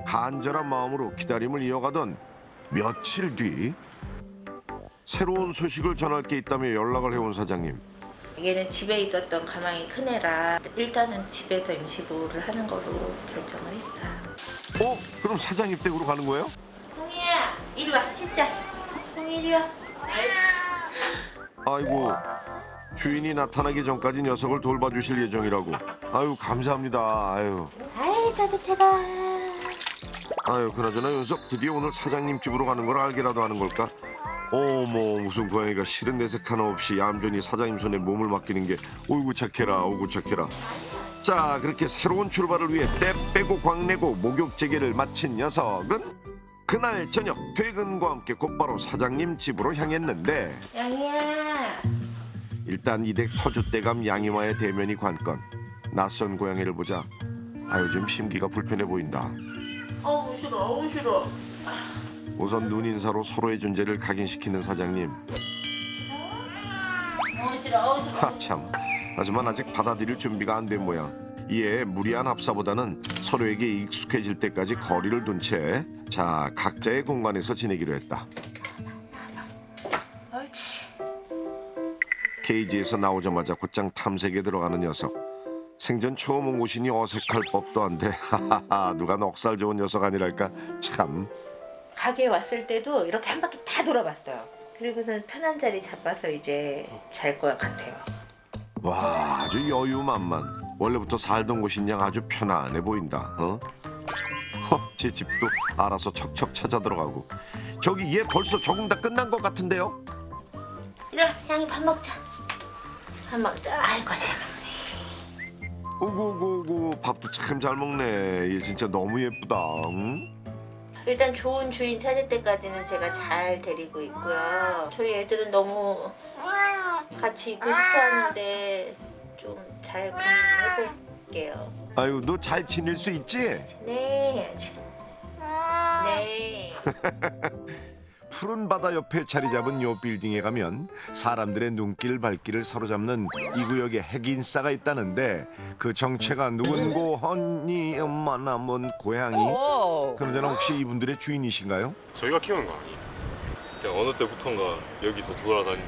간절한 마음으로 기다림을 이어가던 며칠 뒤 새로운 소식을 전할 게 있다며 연락을 해온 사장님. 얘는 집에 있었던 가망이 큰애라 일단은 집에서 임시보호를 하는 거로 결정을 했다. 그럼 사장님 댁으로 가는 거예요? 홍이야, 이리 와, 진짜. 홍이 이리 와. 아이고, 주인이 나타나기 전까지 녀석을 돌봐주실 예정이라고. 아유, 감사합니다. 아유, 따뜻해라. 아유, 그나저나 윤석 드디어 오늘 사장님 집으로 가는 걸 알게라도 하는 걸까? 어머, 무슨 고양이가 싫은 내색 하나 없이 얌전히 사장님 손에 몸을 맡기는 게 어이구 착해라. 자, 그렇게 새로운 출발을 위해 때 빼고 광내고 목욕 재개를 마친 녀석은 그날 저녁 퇴근과 함께 곧바로 사장님 집으로 향했는데, 양이야. 일단 이댁 터줏대감 양이와의 대면이 관건. 낯선 고양이를 보자 좀 심기가 불편해 보인다. 싫어. 우선 눈인사로 서로의 존재를 각인시키는 사장님. 싫어. 참, 하지만 아직 받아들일 준비가 안 된 모양. 이에 무리한 합사보다는 서로에게 익숙해질 때까지 거리를 둔 채 각자의 공간에서 지내기로 했다. 옳지. 케이지에서 나오자마자 곧장 탐색에 들어가는 녀석. 생전 처음 온 곳이니 어색할 법도 한데 누가 넉살 좋은 녀석 아니랄까. 참. 가게에 왔을 때도 이렇게 한 바퀴 다 돌아봤어요. 그리고선 편한 자리 잡아서 이제 잘 것 같아요. 와, 아주 여유만만. 원래부터 살던 곳인 양 아주 편안해 보인다. 제 집도 알아서 척척 찾아 들어가고. 저기 얘 벌써 적응 다 끝난 것 같은데요? 이리 와, 양이 밥 먹자. 아이고, 잘 먹네. 오고 밥도 참 잘 먹네. 얘 진짜 너무 예쁘다. 응? 일단 좋은 주인 찾을 때까지는 제가 잘 데리고 있고요. 저희 애들은 너무 같이 있고 싶어하는데 좀 잘 고민해볼게요. 아유, 너 잘 지낼 수 있지? 네. 네. 푸른 바다 옆에 자리 잡은 요 빌딩에 가면 사람들의 눈길 발길을 사로잡는 이 구역에 핵인싸가 있다는데 그 정체가 누군고 허니 엄마 남은 고양이. 그러잖아, 혹시 이분들의 주인이신가요? 저희가 키우는 거 아니에요. 그냥 어느 때부턴가 여기서 돌아다니는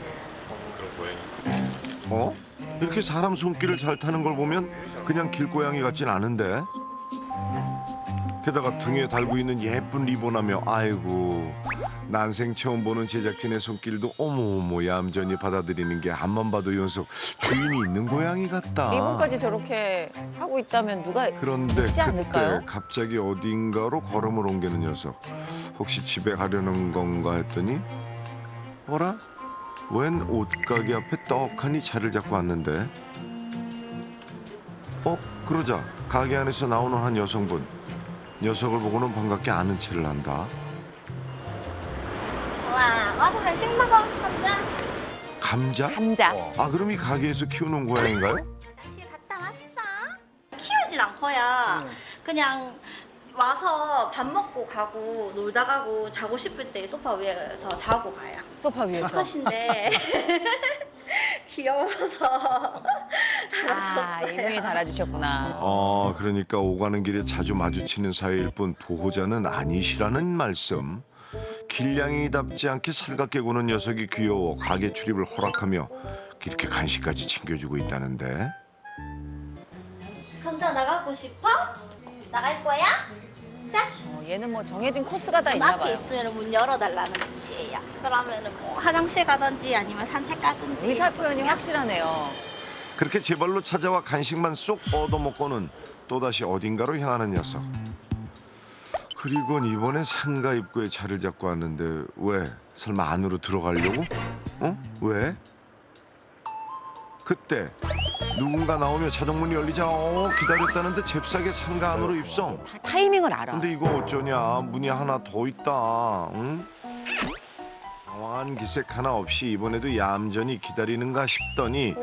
그런 고양이. 이렇게 사람 손길을 잘 타는 걸 보면 그냥 길고양이 같진 않은데. 게다가 등에 달고 있는 예쁜 리본하며 아이고, 난생 처음 보는 제작진의 손길도 어머 얌전히 받아들이는 게 앞만 봐도 연속 주인이 있는 고양이 같다. 리본까지 저렇게 하고 있다면 누가 그런데 있지 않을까요? 그때 갑자기 어딘가로 걸음을 옮기는 녀석. 혹시 집에 가려는 건가 했더니 어라? 웬 옷가게 앞에 떡하니 자리를 잡고 왔는데. 그러자 가게 안에서 나오는 한 여성분. 녀석을 보고는 반갑게 아는 체를 한다. 와, 와서 간식 먹어. 감자. 감자? 그럼 이 가게에서 키우는 고양인가요? 다시 갔다 왔어. 키우진 않고요. 그냥 와서 밥 먹고 가고 놀다 가고 자고 싶을 때 소파 위에서 자고 가요. 소파 위에서? 수컷인데 귀여워서 달아줬어요. 이분이 달아주셨구나. 그러니까 오가는 길에 자주 마주치는 사이일 뿐 보호자는 아니시라는 말씀. 길냥이답지 않게 살갑게 구는 녀석이 귀여워 가게 출입을 허락하며 이렇게 간식까지 챙겨주고 있다는데. 감자 나가고 싶어? 나갈 거야? 자. 얘는 뭐 정해진 코스가 다 있나 앞에 봐요. 있으면 문 열어달라는 뜻이에요. 그러면은 뭐 화장실 가든지 아니면 산책 가든지. 의사 표현이 확실하네요. 그렇게 제 발로 찾아와 간식만 쏙 얻어먹고는 또다시 어딘가로 향하는 녀석. 그리곤 이번엔 상가 입구에 자리를 잡고 왔는데 왜? 설마 안으로 들어가려고? 왜? 그때 누군가 나오며 자동문이 열리자 기다렸다는데 잽싸게 상가 안으로 입성. 다 타이밍을 알아. 근데 이거 어쩌냐, 문이 하나 더 있다. 응? 당황한 기색 하나 없이 이번에도 얌전히 기다리는가 싶더니 꼭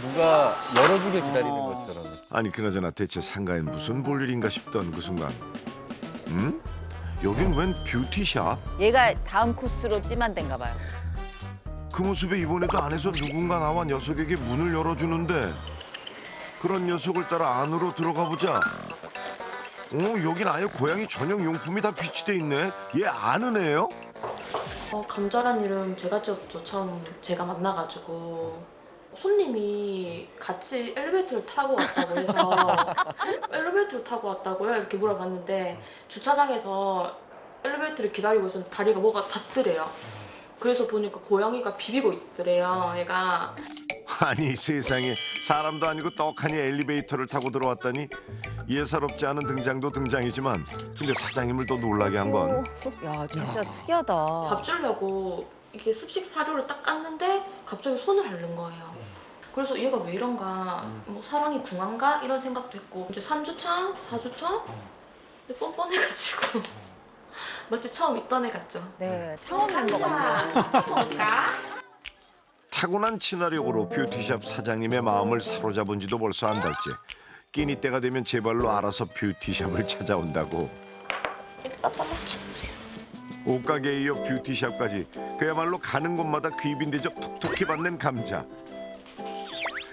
누가 열어주길 기다리는 것처럼. 아니 그나저나 대체 상가엔 무슨 볼일인가 싶던 그 순간 여긴 웬 뷰티샵? 얘가 다음 코스로 찜한댄가 봐요. 그 모습에 이번에도 안에서 누군가 나와 녀석에게 문을 열어주는데 그런 녀석을 따라 안으로 들어가 보자. 여긴 아예 고양이 전용 용품이 다 비치돼 있네. 얘 아는 애예요? 감자란 이름 제가 지었죠. 처음 제가 만나가지고 손님이 같이 엘리베이터를 타고 왔다고 해서 엘리베이터를 타고 왔다고요? 이렇게 물어봤는데 주차장에서 엘리베이터를 기다리고 있었는데 다리가 뭐가 닿더래요. 그래서 보니까 고양이가 비비고 있더래요, 얘가. 아니 세상에 사람도 아니고 떡하니 엘리베이터를 타고 들어왔다니 예사롭지 않은 등장도 등장이지만 근데 사장님을 또 놀라게 한 건 야 진짜 특이하다. 밥 주려고 이게 습식 사료를 딱 깠는데 갑자기 손을 앓는 거예요. 그래서 얘가 왜 이런가, 뭐 사랑이 궁한가 이런 생각도 했고 이제 3주차, 4주차 근데 뻔뻔해가지고 마치 처음 있던 애 같죠. 네, 처음 뵌것 같아요. 뭔가? 타고난 친화력으로 뷰티샵 사장님의 마음을 사로잡은 지도 벌써 한 달째. 끼니 때가 되면 제 발로 알아서 뷰티샵을 찾아온다고. 옷가게에 이어 뷰티샵까지 그야말로 가는 곳마다 귀빈 대접 톡톡히 받는 감자.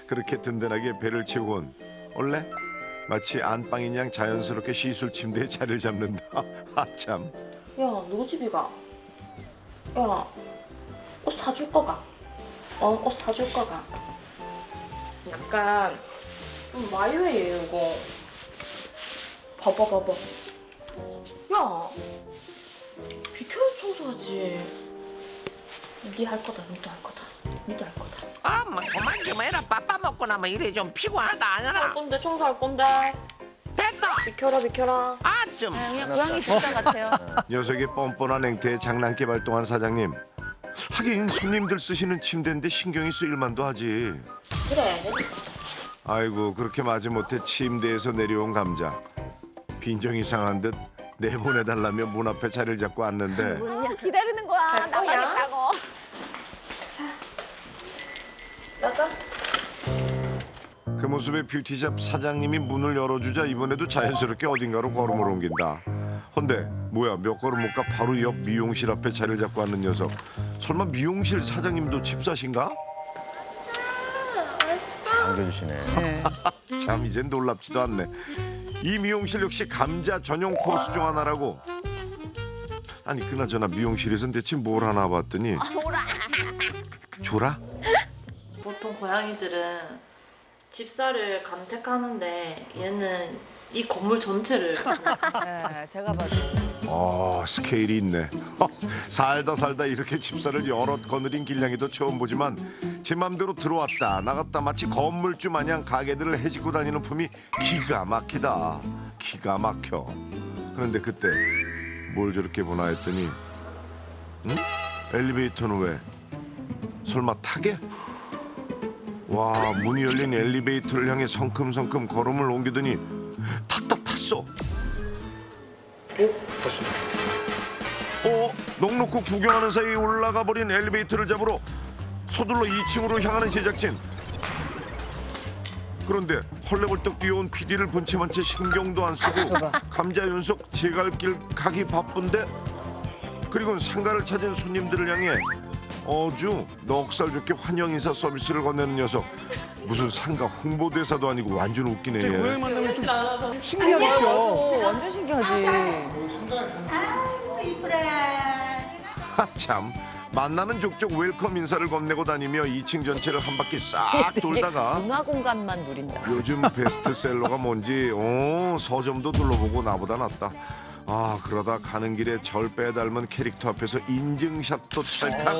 그렇게 든든하게 배를 채우곤 원래 마치 안방인 양 자연스럽게 시술 침대에 자리를 잡는다. 아참. 야, 누구 집이 가? 야, 옷 사줄 거가? 옷 사줄 거가? 약간 좀 마이웨이예요, 이거. 봐봐. 야, 비켜 청소하지. 니 할 거다, 니도 할 거다. 엄마 그만 좀 해라. 밥밥 먹고 나면 이래 좀 피곤하다 아니라. 청소할 건데. 됐다. 비켜라. 좀. 그냥 고양이 식당 같아요. 녀석의 뻔뻔한 행태에 장난기 발동한 사장님. 하긴 손님들 쓰시는 침대인데 신경이 쓰일만도 하지. 그래. 아이고 그렇게 마지못해 침대에서 내려온 감자. 빈정이 상한 듯 내보내달라며 문 앞에 자리를 잡고 앉는데 기다리는 거야. 나가겠다고. 나가. 그 모습에 뷰티샵 사장님이 문을 열어주자 이번에도 자연스럽게 어딘가로 걸음을 옮긴다. 헌데 뭐야 몇 걸음 못 가 바로 옆 미용실 앞에 자리를 잡고 앉는 녀석. 설마 미용실 사장님도 집사신가? 안겨주시네. 참 이젠 놀랍지도 않네. 이 미용실 역시 감자 전용 코스 중 하나라고. 아니 그나저나 미용실에선 대체 뭘 하나 봤더니 조라? 보통 고양이들은 집사를 간택하는데 얘는 이 건물 전체를 네, 제가 봐도. 스케일이 있네. 살다 이렇게 집사를 여럿 거느린 길냥이도 처음 보지만 제 맘대로 들어왔다 나갔다 마치 건물주 마냥 가게들을 해집고 다니는 품이 기가 막히다. 기가 막혀. 그런데 그때 뭘 저렇게 보나 했더니 엘리베이터는 왜? 설마 타게? 와 문이 열린 엘리베이터를 향해 성큼성큼 걸음을 옮기더니 탔어. 넋 놓고 구경하는 사이 올라가 버린 엘리베이터를 잡으러 서둘러 2층으로 향하는 제작진. 그런데 헐레벌떡 뛰어온 PD를 본체만 채 신경도 안 쓰고 감자 연속 제갈길 가기 바쁜데 그리고 상가를 찾은 손님들을 향해 어주 넉살 좋게 환영 인사 서비스를 건네는 녀석. 무슨 상가 홍보대사도 아니고 완전 웃기네. 얘. 고양이 만나면 좀 신기하죠. 완전 신기하지. 아이고 이쁘래. 참 만나는 족족 웰컴 인사를 건네고 다니며 2층 전체를 한 바퀴 싹 돌다가 문화 공간만 누린다. 요즘 베스트셀러가 뭔지 서점도 둘러보고 나보다 낫다. 아 그러다 가는 길에 절 빼닮은 캐릭터 앞에서 인증샷도 찰칵.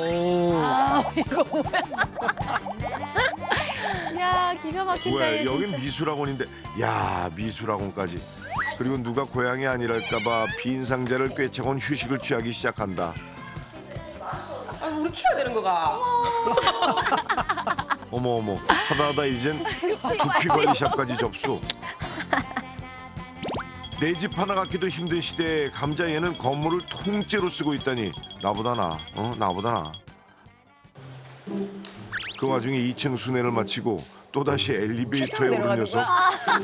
이거 뭐야? 야 기가 막힌다. 왜 이거 여긴 진짜. 미술학원인데 야 미술학원까지. 그리고 누가 고향이 아니랄까봐 빈 상자를 꿰차곤 휴식을 취하기 시작한다. 아, 우리 키워야 되는 거가. 어머 하다하다 이젠 두피 관리샵까지 접수. 내 집 하나 갖기도 힘든 시대에 감자얘는 건물을 통째로 쓰고 있다니 나보다 나보다 나. 그 와중에 2층 순회를 마치고 또다시 엘리베이터에 오른 녀석.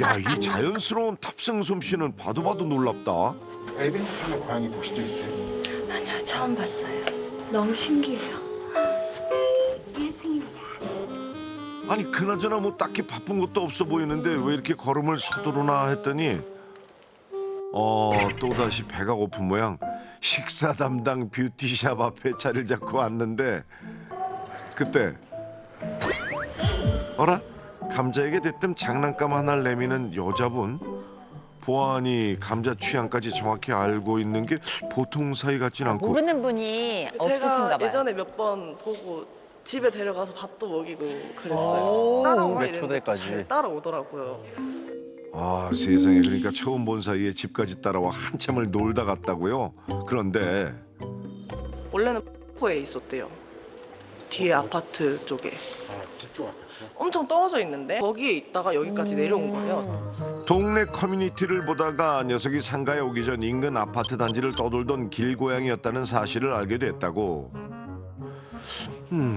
야 이 자연스러운 탑승 솜씨는 봐도 놀랍다. 엘리베이터 타는 고양이 보신 적 있어요? 아니요 처음 봤어요. 너무 신기해요. 아니 그나저나 뭐 딱히 바쁜 것도 없어 보이는데 왜 이렇게 걸음을 서두르나 했더니 또다시 배가 고픈 모양. 식사 담당 뷰티샵 앞에 자리를 잡고 왔는데 그때 어라? 감자에게 대뜸 장난감 하나를 내미는 여자분. 보아하니 감자 취향까지 정확히 알고 있는 게 보통 사이 같진 않고. 모르는 분이 없으신가 제가 봐요. 예전에 몇 번 보고 집에 데려가서 밥도 먹이고 오. 그랬어요. 따라와 집에 이랬는데 초대까지. 잘 따라오더라고요. 아 세상에 그러니까 처음 본 사이에 집까지 따라와 한참을 놀다 갔다고요? 그런데 원래는 포에 있었대요. 뒤에 아파트 쪽에. 뒤쪽 아파트? 엄청 떨어져 있는데 거기에 있다가 여기까지 내려온 거예요. 동네 커뮤니티를 보다가 녀석이 상가에 오기 전 인근 아파트 단지를 떠돌던 길고양이였다는 사실을 알게 됐다고.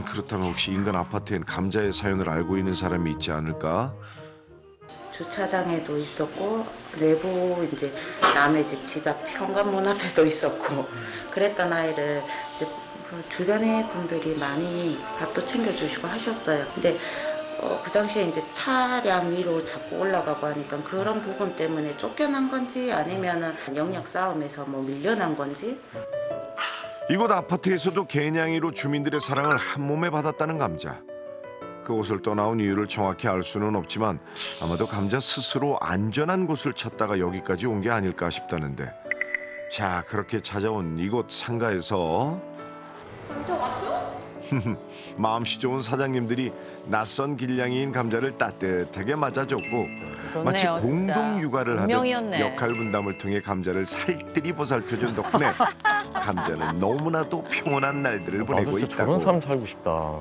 그렇다면 혹시 인근 아파트엔 감자의 사연을 알고 있는 사람이 있지 않을까? 주차장에도 있었고 내부 이제 남의 집 앞 현관문 앞에도 있었고 그랬던 아이를 이제 그 주변의 분들이 많이 밥도 챙겨주시고 하셨어요. 근데 그 당시에 이제 차량 위로 자꾸 올라가고 하니까 그런 부분 때문에 쫓겨난 건지 아니면은 영역 싸움에서 뭐 밀려난 건지. 이곳 아파트에서도 개냥이로 주민들의 사랑을 한 몸에 받았다는 감자. 그곳을 떠나온 이유를 정확히 알 수는 없지만 아마도 감자 스스로 안전한 곳을 찾다가 여기까지 온 게 아닐까 싶다는데. 자 그렇게 찾아온 이곳 상가에서 감자 왔죠? 마음씨 좋은 사장님들이 낯선 길냥이인 감자를 따뜻하게 맞아줬고 마치 그렇네요, 진짜. 공동 육아를 하듯 운명이었네. 역할 분담을 통해 감자를 살뜰히 보살펴준 덕분에 감자는 너무나도 평온한 날들을 보내고 나도 진짜 있다고. 저런 삶 살고 싶다.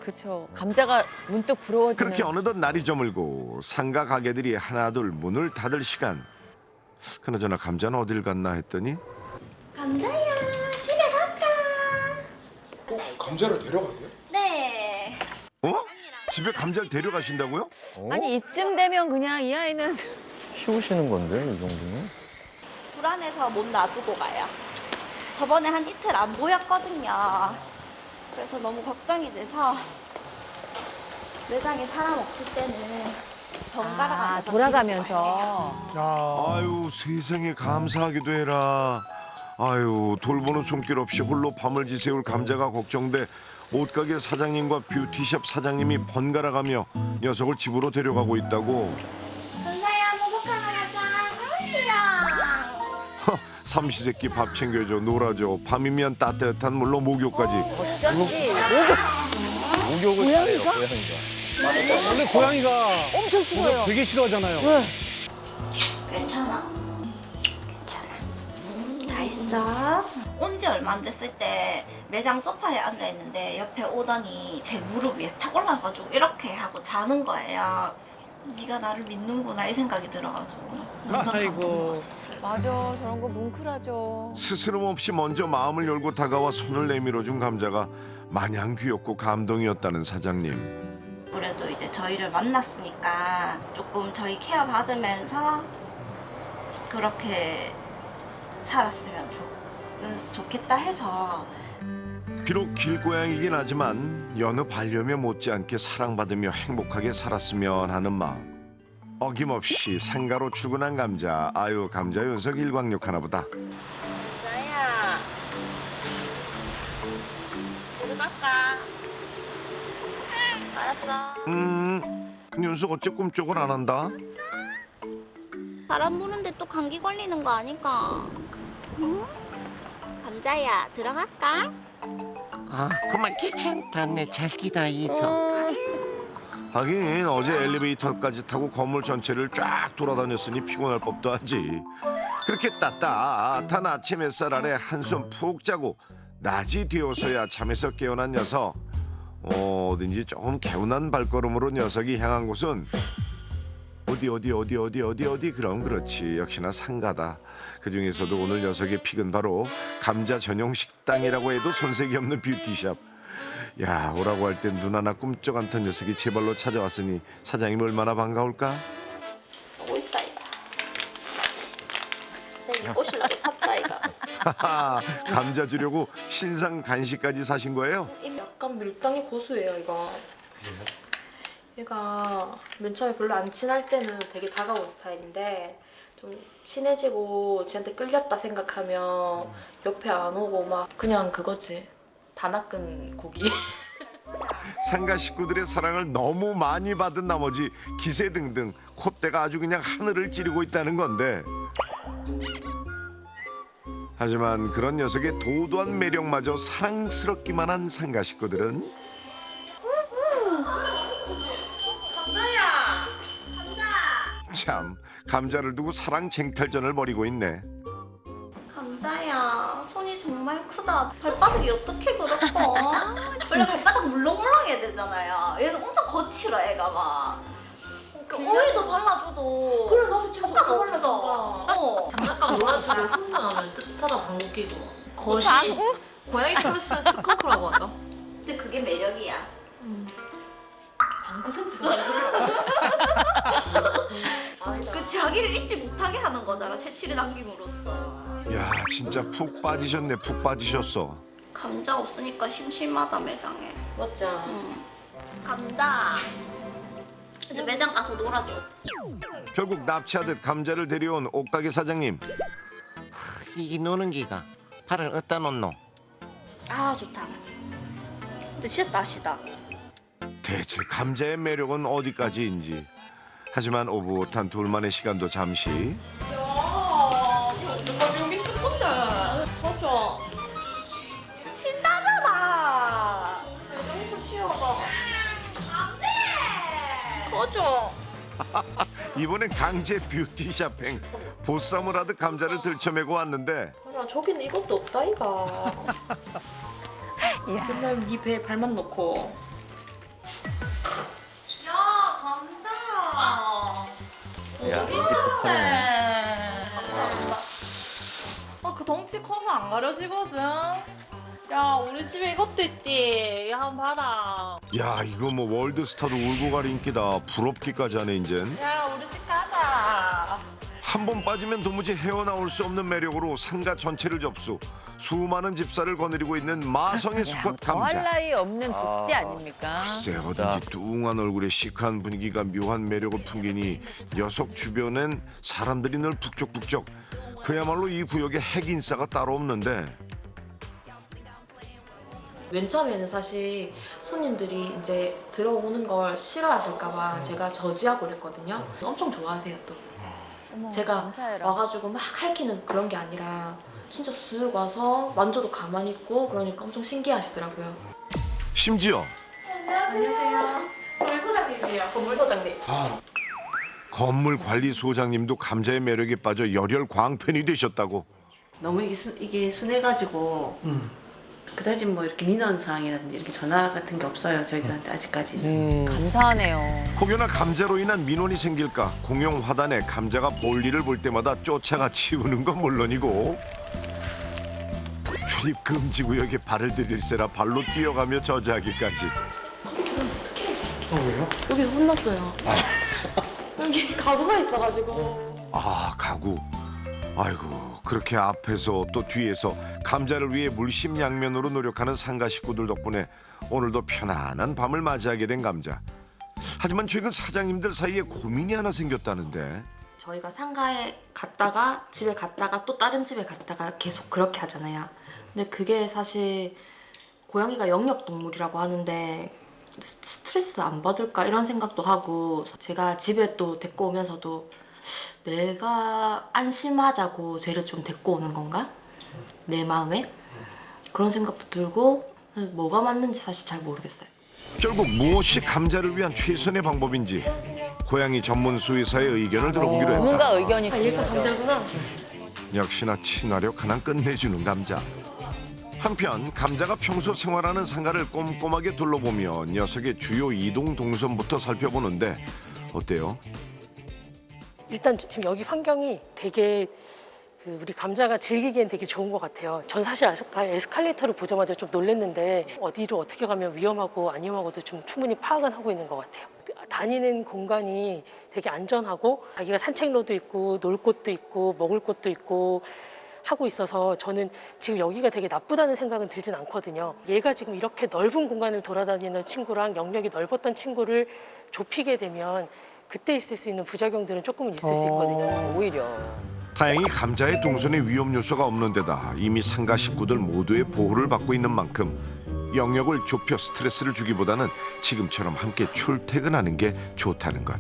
그렇죠. 감자가 문득 부러워지는. 그렇게 어느덧 날이 저물고 상가 가게들이 하나둘 문을 닫을 시간. 그나저나 감자는 어딜 갔나 했더니 감자야 집에 갈까? 감자를 데려가세요? 네. 집에 감자를 데려가신다고요? 아니 이쯤 되면 그냥 이 아이는 키우시는 건데 이 정도면? 불안해서 못 놔두고 가요. 저번에 한 이틀 안 보였거든요. 그래서 너무 걱정이 돼서 매장에 사람 없을 때는 번갈아 가면서 돌아가면서. 아유 세상에 감사하기도 해라. 아유 돌보는 손길 없이 홀로 밤을 지새울 감자가 걱정돼 옷가게 사장님과 뷰티샵 사장님이 번갈아가며 녀석을 집으로 데려가고 있다고. 감자야 목욕하러 가자. 싫어. 삼시세끼 밥 챙겨줘 놀아줘 밤이면 따뜻한 물로 목욕까지. 어쩌지? 목욕을 잘해요 고양이가. 근데 고양이가 엄청 싫어요. 되게 싫어하잖아요. 괜찮아. 다 있어. 온 지 얼마 안 됐을 때 매장 소파에 앉아 있는데 옆에 오더니 제 무릎 위에 탁 올라가지고 이렇게 하고 자는 거예요. 네가 나를 믿는구나 이 생각이 들어가지고 완전 감동 먹었었어요. 맞아, 저런 거 뭉클하죠. 스스럼 없이 먼저 마음을 열고 다가와 손을 내밀어준 감자가 마냥 귀엽고 감동이었다는 사장님. 그래도 이제 저희를 만났으니까 조금 저희 케어 받으면서 그렇게 살았으면 좋겠다 해서 비록 길고양이긴 하지만 여느 반려묘 못지않게 사랑받으며 행복하게 살았으면 하는 마음. 어김없이 상가로 출근한 감자. 아유, 감자 연속 일광욕 하나 보다. 감자야. 들어갈까? 알았어. 윤석 어째 꿈쩍을 안 한다? 바람 부는데 또 감기 걸리는 거 아닌가? 응? 감자야, 들어갈까? 아 그만 귀찮다. 내 잘 기다 있어. 하긴 어제 엘리베이터까지 타고 건물 전체를 쫙 돌아다녔으니 피곤할 법도 하지. 그렇게 따뜻한 아침 햇살 아래 한숨 푹 자고 낮이 되어서야 잠에서 깨어난 녀석. 어딘지 조금 개운한 발걸음으로 녀석이 향한 곳은 어디 그럼 그렇지, 역시나 상가다. 그중에서도 오늘 녀석의 픽은 바로 감자 전용 식당이라고 해도 손색이 없는 뷰티샵. 야, 오라고 할 땐 눈 하나 꿈쩍 않던 녀석이 제 발로 찾아왔으니 사장님 얼마나 반가울까? 오고 있다 이거. 내가 꼬실라고 샀다 이거. 하하, 감자 주려고 신상 간식까지 사신 거예요? 약간 밀당이 고수예요 이거. 얘가 맨 처음에 별로 안 친할 때는 되게 다가온 스타일인데 좀 친해지고 쟤한테 끌렸다 생각하면 옆에 안 오고 막 그냥 그거지. 다 낚은 고기. 상가 식구들의 사랑을 너무 많이 받은 나머지 기세 등등 콧대가 아주 그냥 하늘을 찌르고 있다는 건데, 하지만 그런 녀석의 도도한 매력마저 사랑스럽기만 한 상가 식구들은 감자야. 참 감자를 두고 사랑 쟁탈전을 벌이고 있네. 감자야, 손이 정말 크다. 발바닥이 어떻게 그렇고? 원래 발바닥 물렁물렁해야 되잖아요. 얘는 엄청 거칠어, 애가 막. 그 오일도 발라줘도 그래 나도 지금 효과가 저거 없어. 장난감 놀아주고 흥분하면 뜻하다 방귀 끼고. 거시. 방구? 고양이 털스 스컹크라고 하죠. 근데 그게 매력이야. 방구 냄새가 그 자기를 잊지 못하게 하는 거잖아, 채취를 남김으로써. 야, 진짜 푹 빠지셨네. 푹 빠지셨어. 감자 없으니까 심심하다, 매장에. 맞죠? 응. 감자. 근데 매장 가서 놀아줘. 결국 납치하듯 감자를 데려온 옷가게 사장님. 이 노는 기가 발을 어디다 놓노? 아, 좋다. 근데 진짜 맛이다. 대체 감자의 매력은 어디까지인지. 하지만 오붓한 둘만의 시간도 잠시. 야, 이거 언제까지 여기 있을 건데? 맞아. 신나잖아. 여기서 쉬어봐. 꺼줘. 이번엔 강제 뷰티샵행. 보쌈을 하듯 감자를 들쳐매고 왔는데 야, 저기는 이것도 없다 이가. 맨날 네 배에 발만 놓고. 야, 감자. 야, 어디 이게 있는데? 그 덩치 커서 안 가려지거든. 야, 우리 집에 이것도 있디. 야, 한번 봐라. 야, 이거 뭐 월드스타도 울고 갈 인기다. 부럽기까지 하네 이젠. 야, 우리 집 가자. 한 번 빠지면 도무지 헤어나올 수 없는 매력으로 상가 전체를 접수. 수많은 집사를 거느리고 있는 마성의 수컷 더할 감자. 나위 없는 복지 아닙니까? 글쎄, 어딘지 뚱한 얼굴에 시크한 분위기가 묘한 매력을 풍기니 녀석 주변엔 사람들이 늘 북적북적. 그야말로 이 구역에 핵인싸가 따로 없는데. 맨 처음에는 사실 손님들이 이제 들어오는 걸 싫어하실까봐 제가 저지하고 그랬거든요. 엄청 좋아하세요 또. 어머, 제가 감사해라. 와가지고 막 할퀴는 그런 게 아니라 진짜 쓱 와서 만져도 가만히 있고 그러니까 엄청 신기하시더라고요. 심지어 안녕하세요. 건물 소장님이에요. 건물 소장님. 건물 관리 소장님도 감자의 매력에 빠져 열혈 광팬이 되셨다고. 너무 이게 순해가지고 그다지 뭐 이렇게 민원 사항이라든지 이렇게 전화 같은 게 없어요 저희들한테 아직까지. 감사하네요. 혹여나 감자로 인한 민원이 생길까 공용 화단에 감자가 볼일을 볼 때마다 쫓아가 치우는 건 물론이고 출입 금지 구역에 발을 들일세라 발로 뛰어가며 저지하기까지. 왜요? 여기 혼났어요. 여기 가구가 있어가지고. 아, 가구. 아이고 그렇게 앞에서 또 뒤에서 감자를 위해 물심양면으로 노력하는 상가 식구들 덕분에 오늘도 편안한 밤을 맞이하게 된 감자. 하지만 최근 사장님들 사이에 고민이 하나 생겼다는데. 저희가 상가에 갔다가 집에 갔다가 또 다른 집에 갔다가 계속 그렇게 하잖아요. 근데 그게 사실 고양이가 영역동물이라고 하는데 스트레스 안 받을까 이런 생각도 하고, 제가 집에 또 데리고 오면서도 내가 안심하자고 쟤를 좀 데리고 오는 건가? 내 마음에? 그런 생각도 들고 뭐가 맞는지 사실 잘 모르겠어요. 결국 무엇이 감자를 위한 최선의 방법인지 고양이 전문 수의사의 의견을 들어보기로 했다. 전문가 의견이 얘가 감자구나. 역시나 친화력 하나 끝내주는 감자. 한편 감자가 평소 생활하는 상가를 꼼꼼하게 둘러보며 녀석의 주요 이동 동선부터 살펴보는데 어때요? 일단 지금 여기 환경이 되게 우리 감자가 즐기기엔 되게 좋은 것 같아요. 전 사실 에스컬레이터를 보자마자 좀 놀랐는데 어디로 어떻게 가면 위험하고 안 위험하고도 좀 충분히 파악은 하고 있는 것 같아요. 다니는 공간이 되게 안전하고 자기가 산책로도 있고 놀 곳도 있고 먹을 곳도 있고 하고 있어서 저는 지금 여기가 되게 나쁘다는 생각은 들진 않거든요. 얘가 지금 이렇게 넓은 공간을 돌아다니는 친구랑 영역이 넓었던 친구를 좁히게 되면 그때 있을 수 있는 부작용들은 조금은 있을 수 있거든요. 오히려. 다행히 감자의 동선에 위험 요소가 없는 데다 이미 상가 식구들 모두의 보호를 받고 있는 만큼 영역을 좁혀 스트레스를 주기보다는 지금처럼 함께 출퇴근하는 게 좋다는 것.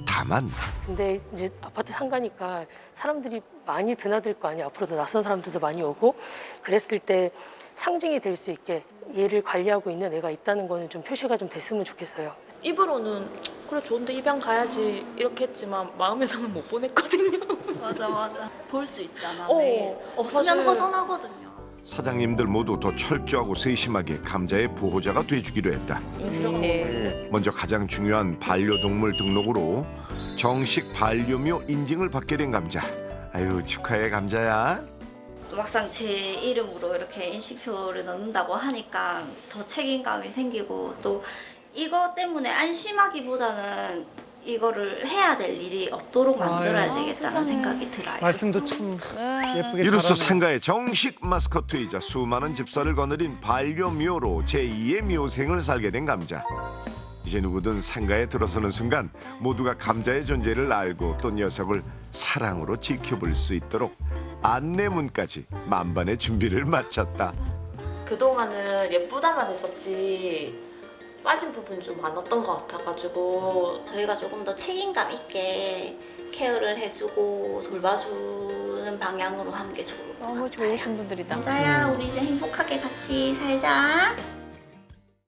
다만 근데 이제 아파트 상가니까 사람들이 많이 드나들 거 아니에요. 앞으로도 낯선 사람들도 많이 오고 그랬을 때 상징이 될 수 있게 얘를 관리하고 있는 애가 있다는 거는 좀 표시가 좀 됐으면 좋겠어요. 입으로는 그래 좋은데 입양 가야지 이렇게 했지만 마음에서는 못 보냈거든요. 맞아. 볼 수 있잖아. 어, 매일. 없으면 사실- 허전하거든요. 사장님들 모두 더 철저하고 세심하게 감자의 보호자가 돼주기로 했다. 먼저 가장 중요한 반려동물 등록으로 정식 반려묘 인증을 받게 된 감자. 아유 축하해 감자야. 또 막상 제 이름으로 이렇게 인식표를 넣는다고 하니까 더 책임감이 생기고 또 이거 때문에 안심하기보다는 이거를 해야 될 일이 없도록 만들어야 되겠다는 생각이 들어요. 말씀도 참 예쁘게 이로써 잘하네. 상가의 정식 마스코트이자 수많은 집사를 거느린 반려묘로 제2의 묘생을 살게 된 감자. 이제 누구든 상가에 들어서는 순간 모두가 감자의 존재를 알고 또 녀석을 사랑으로 지켜볼 수 있도록 안내문까지 만반의 준비를 마쳤다. 그동안은 예쁘다만 했었지 빠진 부분이 좀 많았던 것 같아가지고 저희가 조금 더 책임감 있게 케어를 해주고 돌봐주는 방향으로 하는 게 좋을 것 같아요. 너무 좋으신 분들이다. 감자야, 우리 이제 행복하게 같이 살자.